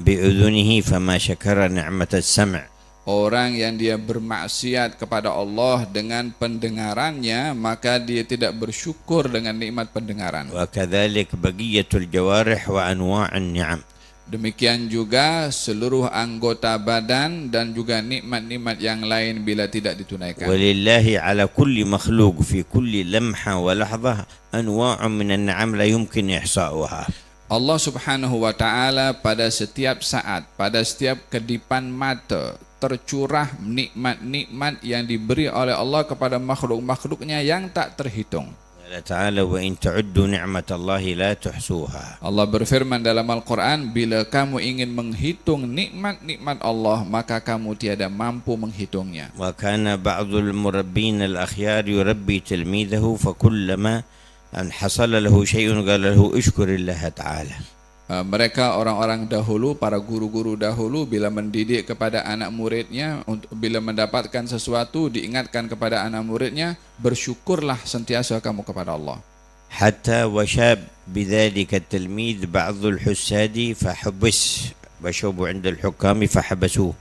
بأذنه فما شكر نعمة السمع. Orang yang dia bermaksiat kepada Allah dengan pendengarannya, maka dia tidak bersyukur dengan nikmat pendengaran. وكذلك بقية الجوارح وأنواع النعم. Demikian juga seluruh anggota badan dan juga nikmat-nikmat yang lain bila tidak ditunaikan. ولله على كل مخلوق في كل لمحة ولحظة أنواع من النعم لا يمكن إحصاؤها. Allah Subhanahu wa taala pada setiap saat, pada setiap kedipan mata tercurah nikmat-nikmat yang diberi oleh Allah kepada makhluk-makhluknya yang tak terhitung. Allah Ta'ala wa in ta'uddu ni'matallahi la tuhsuha. Allah berfirman dalam Al-Quran, bila kamu ingin menghitung nikmat-nikmat Allah, maka kamu tiada mampu menghitungnya. Wa kana ba'dul murabbin al-akhyar yurabbi tilmidahu fakullama an hasala lahu syai'un qala lahu ushkurillah ta'ala. Mereka orang-orang dahulu, para guru-guru dahulu bila mendidik kepada anak muridnya, bila mendapatkan sesuatu diingatkan kepada anak muridnya, bersyukurlah sentiasa kamu kepada Allah. Hatta washab bidzalika at-tilmid ba'd al-hussadi fahabas washabu 'inda al-hukami fahabasuhu.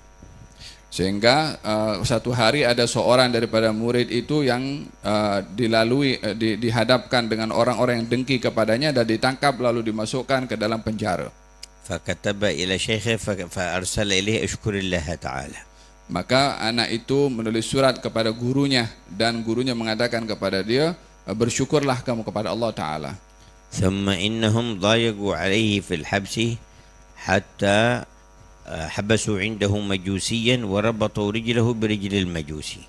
Sehingga satu hari ada seorang daripada murid itu yang dihadapkan dengan orang-orang yang dengki kepadanya dan ditangkap lalu dimasukkan ke dalam penjara. Fakataba ila syaikhi fa arsala ilayhi ashkurillah ta'ala. Maka anak itu menulis surat kepada gurunya dan gurunya mengatakan kepada dia, bersyukurlah kamu kepada Allah Ta'ala. Thumma innahum dayagu alaihi fil habsi hatta habasu indahu majusiyan wa rabatu rijlahu birijlil majusi.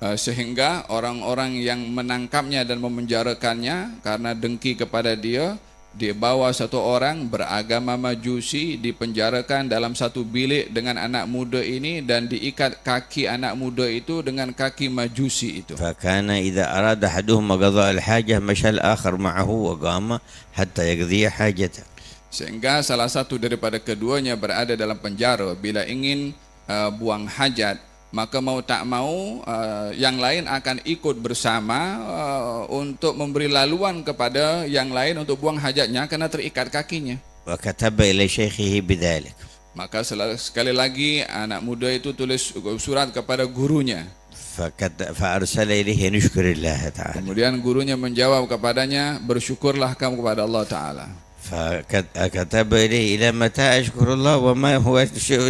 Sehingga orang-orang yang menangkapnya dan memenjarakannya karena dengki kepada dia, dibawa satu orang beragama Majusi, dipenjarakan dalam satu bilik dengan anak muda ini dan diikat kaki anak muda itu dengan kaki Majusi itu. Fakana idza arada ahaduhum qada al-hajah masha al-akhar ma'ahu wa qama hatta yaqdi hajatah. Sehingga salah satu daripada keduanya berada dalam penjara, bila ingin buang hajat, maka mau tak mau yang lain akan ikut bersama untuk memberi laluan kepada yang lain untuk buang hajatnya karena terikat kakinya. Wa kataba ila syaikhihi bidzalik. Maka sekali lagi anak muda itu tulis surat kepada gurunya. Fa arsala ilayhi nushkurillah ta'ala. Kemudian gurunya menjawab kepadanya, bersyukurlah kamu kepada Allah Ta'ala. فكتب إليه إلى متى أشكر الله وما هو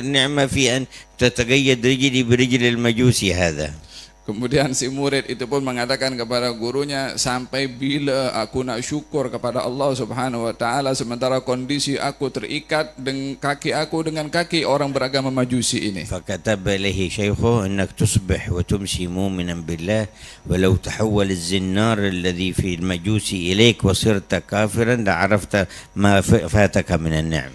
النعمة في أن تتقيد رجلي برجل المجوسي هذا. Kemudian si murid itu pun mengatakan kepada gurunya, sampai bila aku nak syukur kepada Allah Subhanahu wa taala sementara kondisi aku terikat dengan kaki aku dengan kaki orang beragama Majusi ini. فكتب إليه شيخه أنك تصبح وتمسي مؤمنا بالله ولو تحول الزنار الذي في المجوسي إليك وصرت كافرا لعرفت ما فاتك من النعم.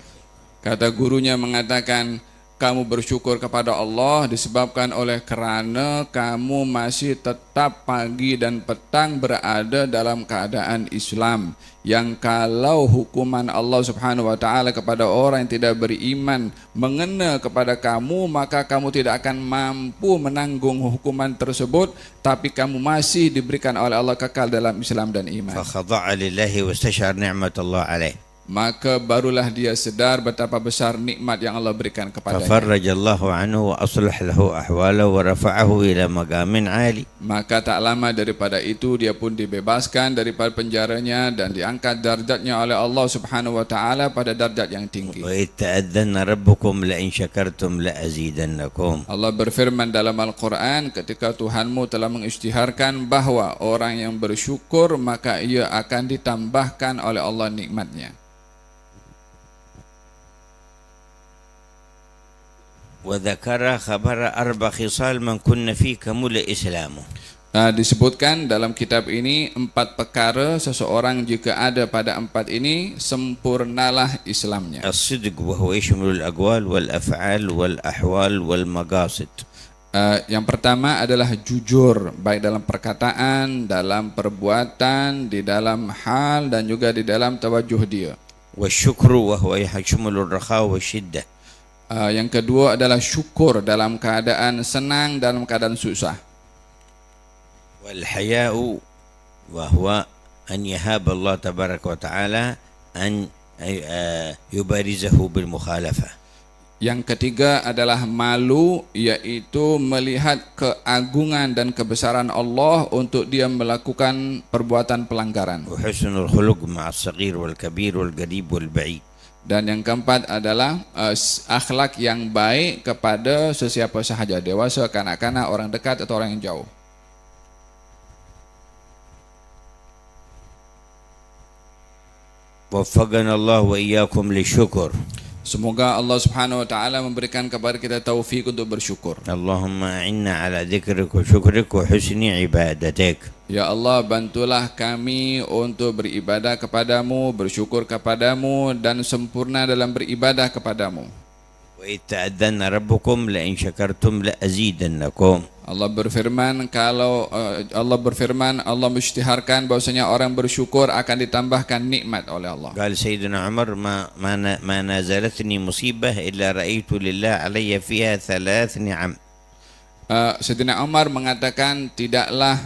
Kata gurunya mengatakan, kamu bersyukur kepada Allah disebabkan oleh kerana kamu masih tetap pagi dan petang berada dalam keadaan Islam, yang kalau hukuman Allah Subhanahu wa taala kepada orang yang tidak beriman mengena kepada kamu, maka kamu tidak akan mampu menanggung hukuman tersebut, tapi kamu masih diberikan oleh Allah kekal dalam Islam dan iman. فخضع لله واستشعر نعمة الله عليه Maka barulah dia sedar betapa besar nikmat yang Allah berikan kepadanya. ففرج الله عنه وأصلح له أحواله ورفعه إلى مقام عالي. Maka tak lama daripada itu dia pun dibebaskan daripada penjaranya dan diangkat darjatnya oleh Allah Subhanahu wa taala pada darjat yang tinggi. وإذ تأذن ربكم لئن شكرتم لأزيدنكم. Allah berfirman dalam Al-Quran ketika Tuhanmu telah mengisytiharkan bahwa orang yang bersyukur maka ia akan ditambahkan oleh Allah nikmatnya. وذكر خبر 4 خصال من كن فيه كمل إسلامه. Disebutkan dalam kitab ini 4 perkara seseorang jika ada pada 4 ini sempurnalah Islamnya. الصدق وهو يشمل الأقوال والأفعال والأحوال والمقاصد. Yang pertama adalah jujur, baik dalam perkataan, dalam perbuatan, di dalam hal dan juga di dalam tawajuh dia. والشكر وهو يشمل الرخاء والشدة. Yang kedua adalah syukur dalam keadaan senang, dalam keadaan susah. والحياء وهو أن يهاب الله تبارك وتعالى أن يبارزه بالمخالفة. Yang ketiga adalah malu, yaitu melihat keagungan dan kebesaran Allah untuk dia melakukan perbuatan pelanggaran. وحسن الخلق مع الصغير والكبير والقريب والبعيد. Dan yang keempat adalah akhlak yang baik kepada sesiapa sahaja, dewasa, kanak-kanak, orang dekat atau orang yang jauh. وفقنا الله وإياكم للشكر. Semoga Allah Subhanahu wa taala memberikan kepada kita taufik untuk bersyukur. اللهم أعنا على ذكرك وشكرك وحسن عبادتك. Ya Allah, bantulah kami untuk beribadah kepadamu, bersyukur kepadamu dan sempurna dalam beribadah kepadamu. وإذ تأذن ربكم لئن شكرتم لأزيدنكم. Allah berfirman, Allah mengisytiharkan bahwasanya orang bersyukur akan ditambahkan nikmat oleh Allah. قال سيدنا عمر ما نازلتني مصيبة إلا رأيت لله علي فيها 3 نعم. Sayyidina Umar mengatakan, tidaklah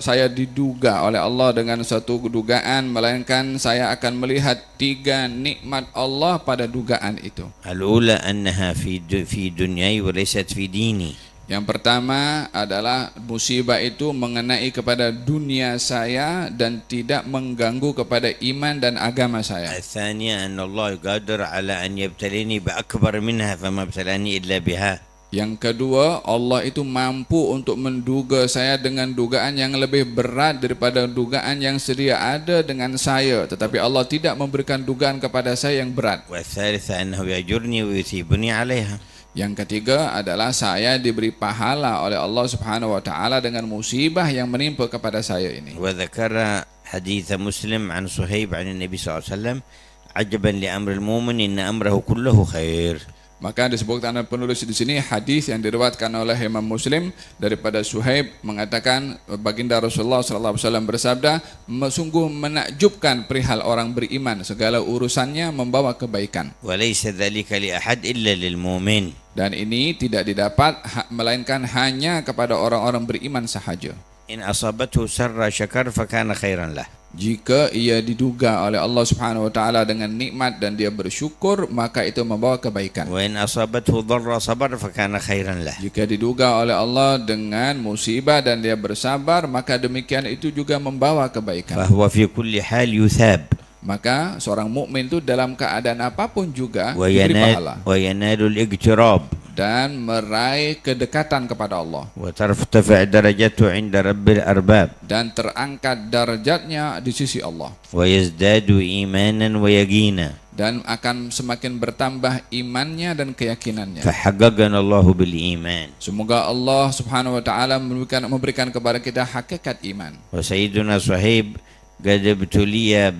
saya diduga oleh Allah dengan satu dugaan, melainkan saya akan melihat 3 nikmat Allah pada dugaan itu. الأولى أنها في دنياي وليست في ديني. Yang pertama adalah musibah itu mengenai kepada dunia saya dan tidak mengganggu kepada iman dan agama saya. الثانية أن الله قادر على أن يبتليني بأكبر منها فما ابتلاني إلا بها. Yang kedua, Allah itu mampu untuk menduga saya dengan dugaan yang lebih berat daripada dugaan yang sedia ada dengan saya, tetapi Allah tidak memberikan dugaan kepada saya yang berat. والثالثة أنه يأجرني ويثيبني عليها. Yang ketiga adalah saya diberi pahala oleh Allah Subhanahu wa taala dengan musibah yang menimpa kepada saya ini. وذكر حديث مسلم عن صهيب عن النبي صلى الله عليه وسلم عجبا لأمر المؤمن إن أمره كله خير. Maka disebutkan oleh penulis di sini hadis yang diriwayatkan oleh Imam Muslim daripada Suhaib mengatakan baginda Rasulullah sallallahu alaihi wasallam bersabda, sungguh menakjubkan perihal orang beriman, segala urusannya membawa kebaikan. وليس ذلك لأحد إلا للمؤمن. Dan ini tidak didapat melainkan hanya kepada orang-orang beriman sahaja. إن أصابته سر شكر فكان خيرا له. Jika ia diduga oleh Allah Subhanahu wa taala dengan nikmat dan dia bersyukur, maka itu membawa kebaikan. وإن أصابته ضر صبر فكان خيرا له. Jika diduga oleh Allah dengan musibah dan dia bersabar, maka demikian itu juga membawa kebaikan. فهو في كل حال يثاب. Maka seorang mukmin itu dalam keadaan apapun juga diberi pahala وينال الاقتراب dan meraih kedekatan kepada Allah وترتفع درجته عند رب الأرباب dan terangkat darjatnya di sisi Allah ويزداد إيمانا ويقينا dan akan semakin bertambah imannya dan keyakinannya. فحققنا الله بالإيمان. Semoga Allah Subhanahu wa taala memberikan kepada kita hakikat iman. وسيدنا صهيب قد ابتلي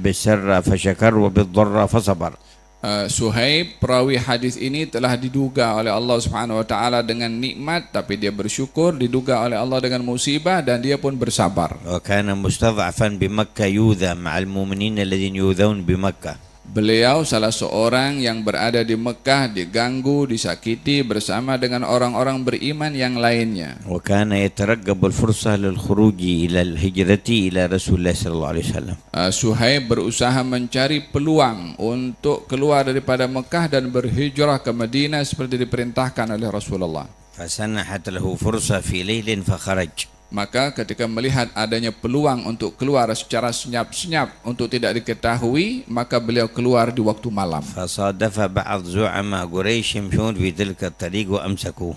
بالسر فشكر وبالضر فصبر. Suhaib, perawi hadis ini telah diduga oleh Allah Subhanahu wa taala dengan nikmat, tapi dia bersyukur, diduga oleh Allah dengan musibah dan dia pun bersabar. وكان مستضعفا بمكة يؤذى مع المؤمنين الذين يؤذون بمكة. Beliau salah seorang yang berada di Mekah, diganggu, disakiti bersama dengan orang-orang beriman yang lainnya. وكان يترقب الفرصة للخروج إلى الهجرة إلى رسول الله صلى الله عليه وسلم. Suhaib berusaha mencari peluang untuk keluar daripada Mekah dan berhijrah ke Madinah seperti diperintahkan oleh Rasulullah. فسنحت له فرصة في ليل فخرج. Maka ketika melihat adanya peluang untuk keluar secara senyap-senyap untuk tidak diketahui, maka beliau keluar di waktu malam. فصادف بعض زعماء قريش يمشون في تلك الطريق وأمسكوه.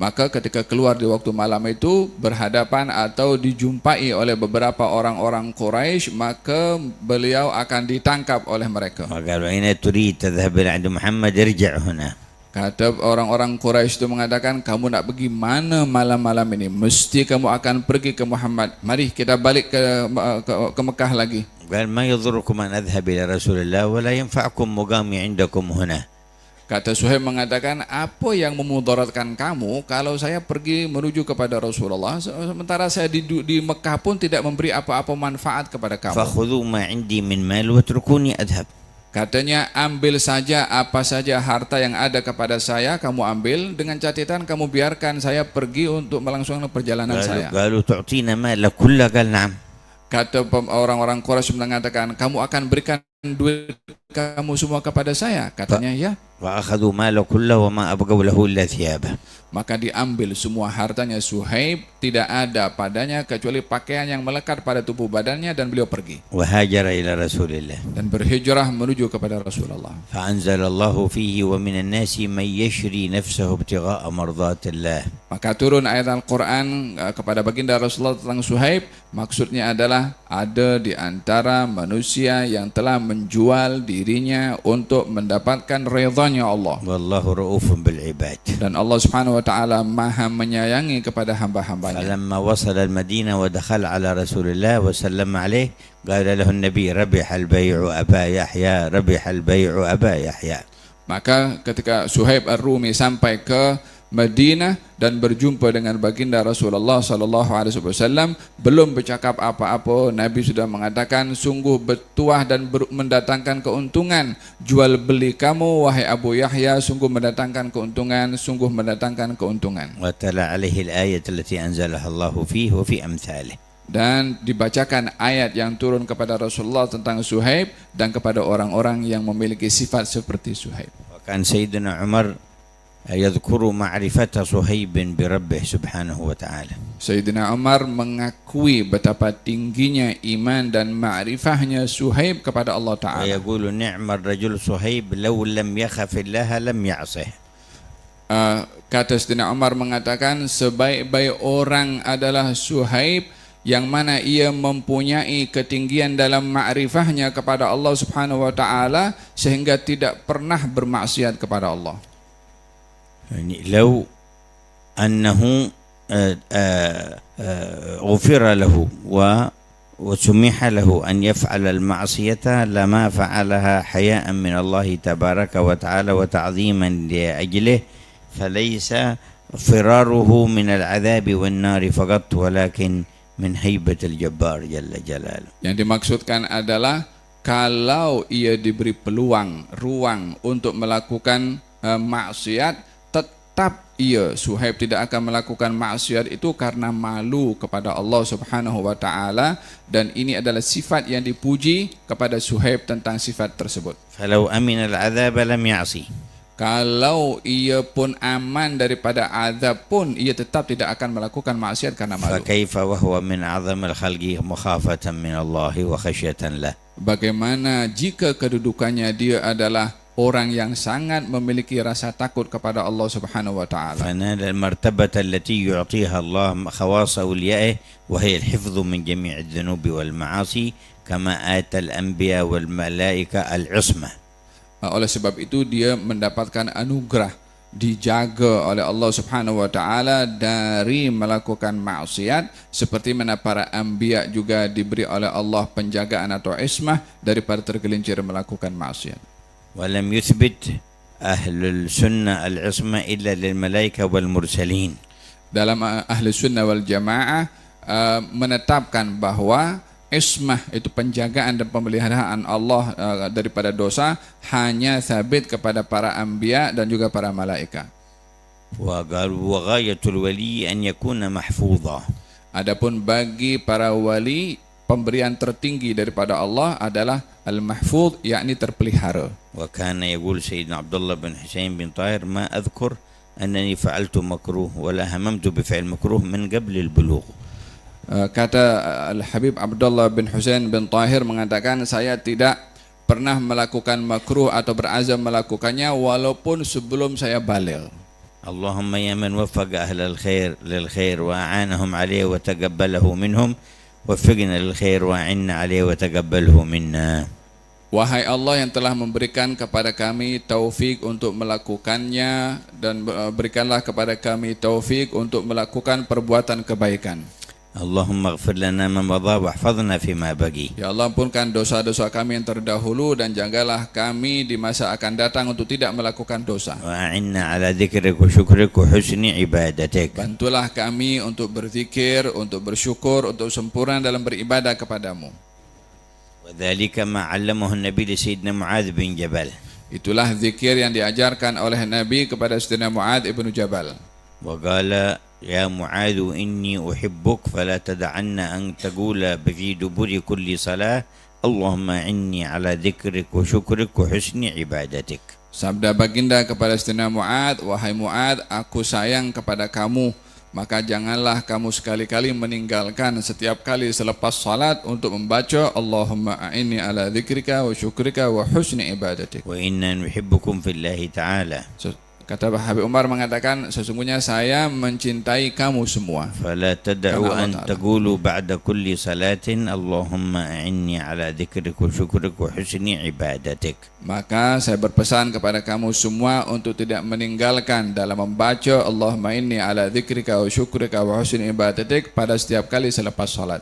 Maka ketika keluar di waktu malam itu berhadapan atau dijumpai oleh beberapa orang-orang Quraisy, maka beliau akan ditangkap oleh mereka. وقالوا أين تريد تذهب إلى عند محمد ارجع هنا. Kata orang-orang Quraisy itu mengatakan, kamu nak pergi mana malam-malam ini? Mesti kamu akan pergi ke Muhammad. Mari kita balik ke Mekah lagi. قال ما يضركم أن أذهب إلى رسول الله ولا ينفعكم مقامي عندكم هنا. Kata Suhaib mengatakan, apa yang memudaratkan kamu kalau saya pergi menuju kepada Rasulullah, sementara saya di Mekah pun tidak memberi apa-apa manfaat kepada kamu. فخذوا ما عندي من مال واتركوني أذهب. Katanya, ambil saja apa saja harta yang ada kepada saya, kamu ambil, dengan catatan kamu biarkan saya pergi untuk melangsungkan perjalanan saya. قالوا تعطينا مالك كله. قال نعم. Kata orang-orang Quraisy mengatakan, kamu akan berikan duit kamu semua kepada saya? Katanya, ya. وأخذوا ماله كله وما أبقوا له إلا ثيابه. Maka diambil semua hartanya Suhaib, tidak ada padanya kecuali pakaian yang melekat pada tubuh badannya, dan beliau pergi وهاجر إلى رسول الله. dan berhijrah menuju kepada Rasulullah. فأنزل الله فيه ومن الناس من يشري نفسه ابتغاء مرضات الله. Maka turun ayat Al-Quran kepada baginda Rasulullah tentang Suhaib. Maksudnya adalah ada di antara manusia yang telah menjual dirinya untuk mendapatkan ridhanya Allah. والله رؤوف بالعباد. Dan Allah Subhanahu wa taala Maha menyayangi kepada hamba-hambanya. فلما وصل المدينة ودخل على رسول الله وسلم عليه قال له النبي ربح البيع أبا يحيى ربح البيع أبا يحيى. Maka ketika Suhaib Ar-Rumi sampai ke Madinah dan berjumpa dengan baginda Rasulullah sallallahu alaihi wasallam, belum bercakap apa-apa, Nabi sudah mengatakan, sungguh bertuah dan mendatangkan keuntungan jual beli kamu wahai Abu Yahya, sungguh mendatangkan keuntungan, sungguh mendatangkan keuntungan. وتلا عليه الآية التي أنزلها الله فيه وفي أمثاله. Dan dibacakan ayat yang turun kepada Rasulullah tentang Suhaib dan kepada orang-orang yang memiliki sifat seperti Suhaib. وكان سيدنا عمر يذكر معرفة صهيب بربه سبحانه وتعالى. Sayyidina Umar mengakui betapa tingginya iman dan ma'rifahnya Suhaib kepada Allah Ta'ala. ويقول نعم الرجل صهيب لو لم يخف الله لم يعصه. Kata Sayyidina Umar mengatakan, sebaik-baik orang adalah Suhaib yang mana ia mempunyai ketinggian dalam ma'rifahnya kepada Allah Subhanahu wa taala sehingga tidak pernah bermaksiat kepada Allah. يعني لو أنه غفر له وسمح له أن يفعل المعصية لما فعلها حياء من الله تبارك وتعالى وتعظيما لأجله، فليس فراره من العذاب والنار فقط ولكن من هيبة الجبار جل جلاله. Yang dimaksudkan adalah kalau ia diberi ruang untuk melakukan maksiat, tetap ia Suhaib tidak akan melakukan maksiat itu karena malu kepada Allah Subhanahu wa taala, dan ini adalah sifat yang dipuji kepada Suhaib tentang sifat tersebut. فلو أمن العذاب لم يعصي. Kalau ia pun aman daripada azab pun ia tetap tidak akan melakukan maksiat karena malu. فكيف وهو من أعظم الخلق مخافة من الله وخشية له. Bagaimana jika kedudukannya dia adalah orang yang sangat memiliki rasa takut kepada Allah Subhanahu wa taala. فنال المرتبة التي يعطيها الله خواص أوليائه وهي الحفظ من جميع الذنوب والمعاصي كما آتى الأنبياء والملائكة العصمة. Oleh sebab itu dia mendapatkan anugerah, dijaga oleh Allah Subhanahu wa taala dari melakukan maksiat, seperti mana para anbiya juga diberi oleh Allah penjagaan atau ismah daripada tergelincir melakukan maksiat. ولم يثبت أهل السنة العصمة إلا للملائكة والمرسلين. Dalam ahli sunnah wal jamaah menetapkan bahwa ismah itu penjagaan dan pemeliharaan Allah daripada dosa hanya sabit kepada para anbiya dan juga para malaikat. وقالوا وغاية الولي أن يكون محفوظا. Adapun bagi para wali pemberian tertinggi daripada Allah adalah al-mahfuz, yakni terpelihara. وكان يقول سيدنا عبد الله بن حسين بن طاهر ما أذكر أنني فعلت مكروه ولا هممت بفعل مكروه من قبل البلوغ. Kata Al-Habib Abdullah bin Husain bin Tahir mengatakan, saya tidak pernah melakukan makruh atau berazam melakukannya walaupun sebelum saya baligh. اللهم يا من وفق أهل الخير للخير وأعانهم عليه وتقبله منهم وفقنا للخير وأعنا عليه وتقبله منا. Wahai Allah yang telah memberikan kepada kami taufik untuk melakukannya, dan berikanlah kepada kami taufik untuk melakukan perbuatan kebaikan. اللهم اغفر لنا ما مضى واحفظنا فيما بقي. Ya Allah, ampunkan dosa-dosa kami yang terdahulu dan jagalah kami di masa akan datang untuk tidak melakukan dosa. وأعنا على ذكرك وشكرك وحسن عبادتك. Bantulah kami untuk berzikir, untuk bersyukur, untuk sempurna dalam beribadah kepadamu. وذلك ما علمه النبي لسيدنا معاذ بن جبل. Itulah zikir yang diajarkan oleh Nabi kepada Sayyidina Mu'adz ibnu Jabal. وقال يا معاذ إني أحبك فلا تدعن أن تقول في دبر كل صلاة اللهم إني على ذكرك وشكرك وحسن عبادتك. Sabda baginda kepada Sayyidina Mu'adz, wahai Mu'adz, aku sayang kepada kamu, maka janganlah kamu sekali-kali meninggalkan setiap kali selepas salat untuk membaca Allahumma a'inni ala dzikrika wa syukrika wa husni ibadatik. وإنا نحبكم في الله تعالى. Kata Habib Umar mengatakan, sesungguhnya saya mencintai kamu semua. فلا تدعوا أن تقولوا بعد كل صلاة اللهم أعني على ذكرك وشكرك وحسن عبادتك. Maka saya berpesan kepada kamu semua untuk tidak meninggalkan dalam membaca Allahumma inni ala dzikrika wa syukrika wa husni ibadatik pada setiap kali selepas salat.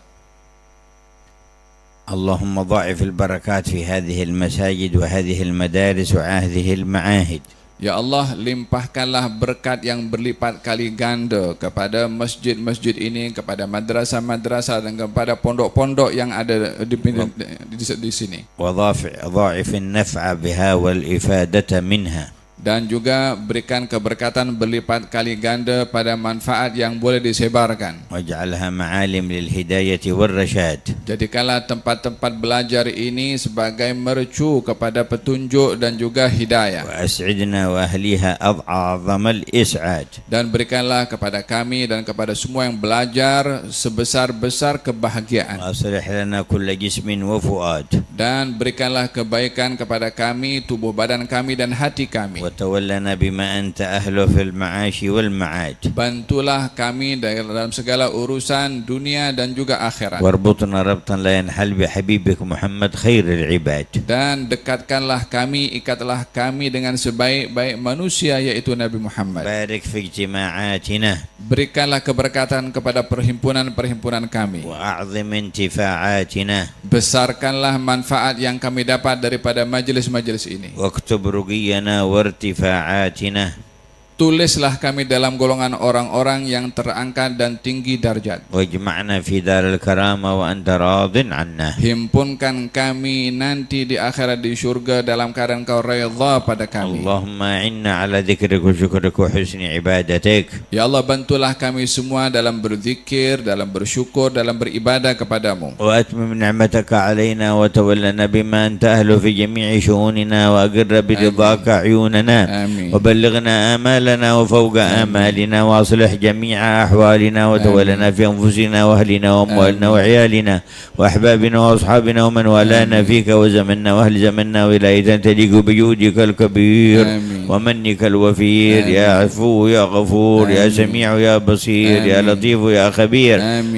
اللهم ضاعف البركات في هذه المساجد وهذه المدارس وهذه المعاهد. Ya Allah, limpahkanlah berkat yang berlipat kali ganda kepada masjid-masjid ini, kepada madrasah-madrasah dan kepada pondok-pondok yang ada di sini. وضاعف النفع بها والإفادة منها. Dan juga berikan keberkatan berlipat kali ganda pada manfaat yang boleh disebarkan. واجعلها معالم للهداية والرشاد. Jadikanlah tempat-tempat belajar ini sebagai mercu kepada petunjuk dan juga hidayah. وأسعدنا وأهليها أعظم الإسعاد. Dan berikanlah kepada kami dan kepada semua yang belajar sebesar-besar kebahagiaan. وأصلح لنا كل جسم وفؤاد. Dan berikanlah kebaikan kepada kami, tubuh badan kami dan hati kami. وتولنا بما أنت أهله في المعاش والمعاد. Bantulah kami dalam segala urusan dunia dan juga akhirat. واربطنا ربطا لا ينحل بحبيبك محمد خير العباد. Dan dekatkanlah kami, ikatlah kami dengan sebaik-baik manusia, yaitu Nabi Muhammad. بارك في اجتماعاتنا. Berikanlah keberkatan kepada perhimpunan-perhimpunan kami. وأعظم انتفاعاتنا. Besarkanlah manfaat yang kami dapat daripada majelis-majelis ini. واكتب رقينا وارتفاعاتنا. Tulislah kami dalam golongan orang-orang yang terangkat dan tinggi darjat. واجمعنا في دار الكرامة وأنت راض عنا. Himpunkan kami nanti di akhirat di surga dalam keadaan Kau redha pada kami. اللهم إنا على ذكرك وشكرك وحسن عبادتك. Ya Allah, bantulah kami semua dalam berzikir, dalam bersyukur, dalam beribadah kepadamu. وأتمم نعمتك علينا وتولنا بما أنت أهله في جميع شؤوننا وأقر برضاك عيوننا. آمين. وبلغنا آمالنا وفوق آمالنا وأصلح جميع أحوالنا وتولنا في أنفسنا وأهلنا وأموالنا وعيالنا وأحبابنا وأصحابنا ومن والانا فيك وزمنا وأهل زمنا ولاية تليق بجودك الكبير ومنك الوفير. يا عفو يا غفور يا سميع يا بصير يا لطيف يا خبير.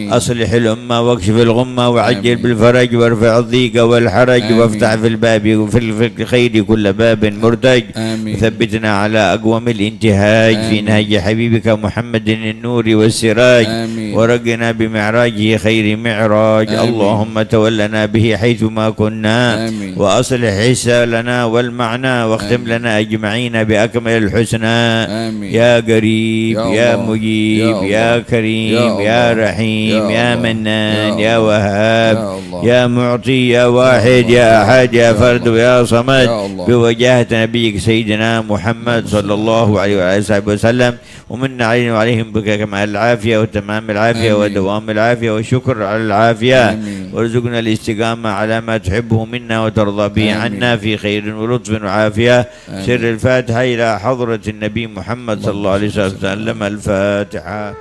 أصلح الأمة واكشف الغمة وعجل بالفرج وارفع الضيق والحرج وافتح في الباب في الخير كل باب مرتج. ثبتنا على أقوم الانتهاء الانتهاج في نهج حبيبك محمد النور والسراج آمين. ورقنا بمعراجه خير معراج. آمين. اللهم تولنا به حيثما كنا آمين. وأصلح حسالنا والمعنى واختم لنا أجمعين بأكمل الحسنى. آمين. يا قريب يا يا الله. مجيب يا يا الله. كريم يا الله. رحيم يا الله. منان يا يا الله. وهاب يا الله. يا معطي يا واحد الله. يا أحد يا يا فرد الله. يا صمد يا الله. بوجاهة نبيك سيدنا محمد صلى الله عليه وعلى آله وسلم ومن علينا وعليهم بك كمال العافية وتمام العافية آمين. ودوام العافية والشكر على العافية. آمين. وارزقنا الاستقامة على ما تحبه منا وترضى به آمين. عنا في خير ولطف وعافية. آمين. سر الفاتحة إلى حضرة النبي محمد صلى الله عليه وسلم. الفاتحة.